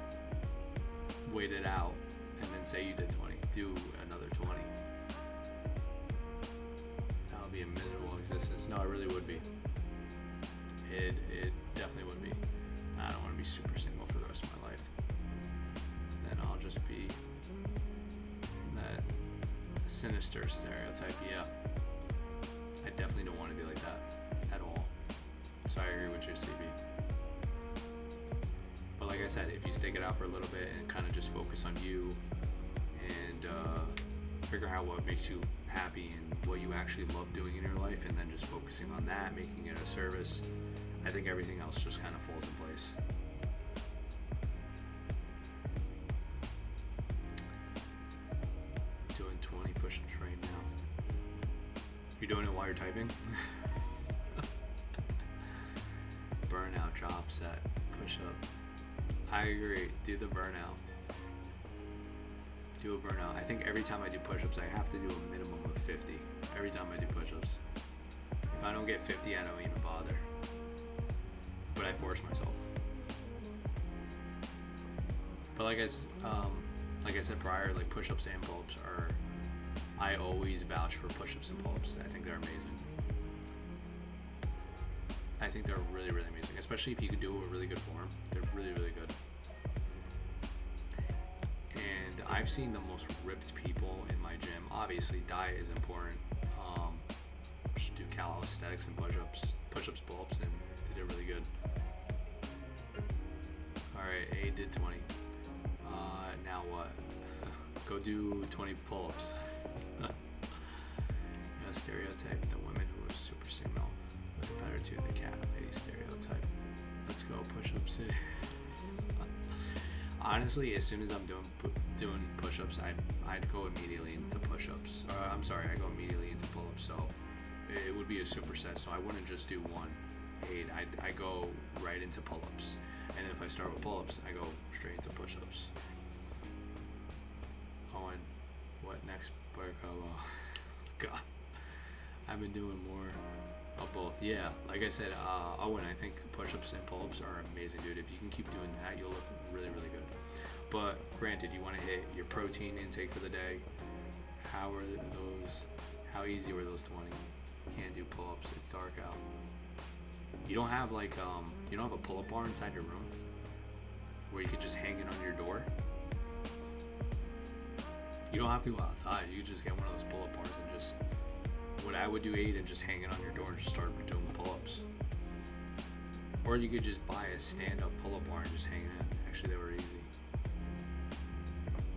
wait it out and then say you did 20. Do another 20. That would be a miserable existence. No, it really would be. It definitely would be. I don't want to be super single for the rest of my life. Then I'll just be that sinister stereotype. Yeah. I definitely don't want to be like that at all. So I agree with you, CB. But like I said, if you stick it out for a little bit and kind of just focus on you and figure out what makes you happy and what you actually love doing in your life, and then just focusing on that, making it a service, I think everything else just kind of falls in place. Doing 20 push-ups right now. You're doing it while you're typing? Burnout, drop, set, push-up. I agree. Do the burnout. Do a burnout. I think every time I do push-ups, I have to do a minimum of 50. Every time I do push-ups. If I don't get 50, I don't even bother. But I force myself. But like I said prior, like push-ups and pull-ups are. I always vouch for push-ups and pull-ups. I think they're amazing. I think they're really, really amazing, especially if you could do it with really good form. They're really, really good. And I've seen the most ripped people in my gym. Obviously, diet is important. Just do calisthenics and push-ups, pull-ups, and they did really good. Alright, A did 20. Now what? Go do 20 pull-ups. Stereotype the women who are super single. The better to the cat lady stereotype. Let's go push-ups. Honestly, as soon as I'm doing push-ups, I'd go immediately into push-ups. I go immediately into pull-ups. So it would be a superset. So I wouldn't just do 1, 8. I go right into pull-ups, and if I start with pull-ups, I go straight into push-ups. Oh, and what next? God, I've been doing more. Of both, yeah. Like I said, Owen, I think push-ups and pull-ups are amazing, dude. If you can keep doing that, you'll look really, really good. But granted, you want to hit your protein intake for the day. How easy were those 20? You can't do pull-ups. It's dark out. You don't have you don't have a pull-up bar inside your room where you could just hang it on your door. You don't have to go outside. You could just get one of those pull-up bars and just. What I would do, 8, and just hang it on your door and just start doing pull-ups. Or you could just buy a stand-up pull-up bar and just hang it in. Actually, they were easy.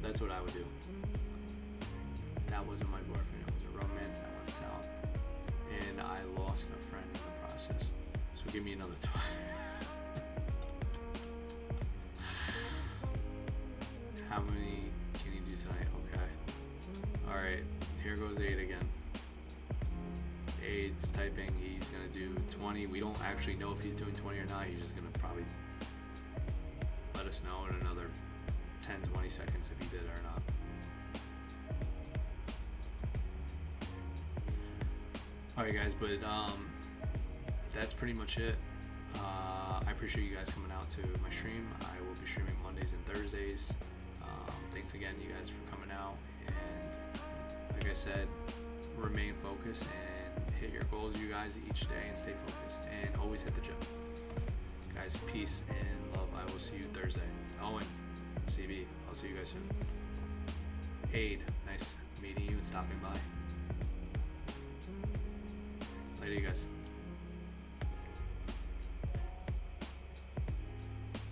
That's what I would do. That wasn't my boyfriend. It was a romance that went south. And I lost a friend in the process. So Give me another 20. How many can you do tonight? Okay. Alright, here goes Aid again. Aid's typing, he's gonna do 20. We don't actually know if he's doing 20 or not. He's just gonna probably let us know in another 10-20 seconds if he did it or not. Alright guys, but that's pretty much it. I appreciate you guys coming out to my stream. I will be streaming Mondays and Thursdays. Thanks again, you guys, for coming out. And like I said, remain focused and hit your goals, you guys, each day, and stay focused. And always hit the gym. Guys, peace and love. I will see you Thursday. Owen, CB, I'll see you guys soon. Aid, nice meeting you and stopping by. Later, you guys.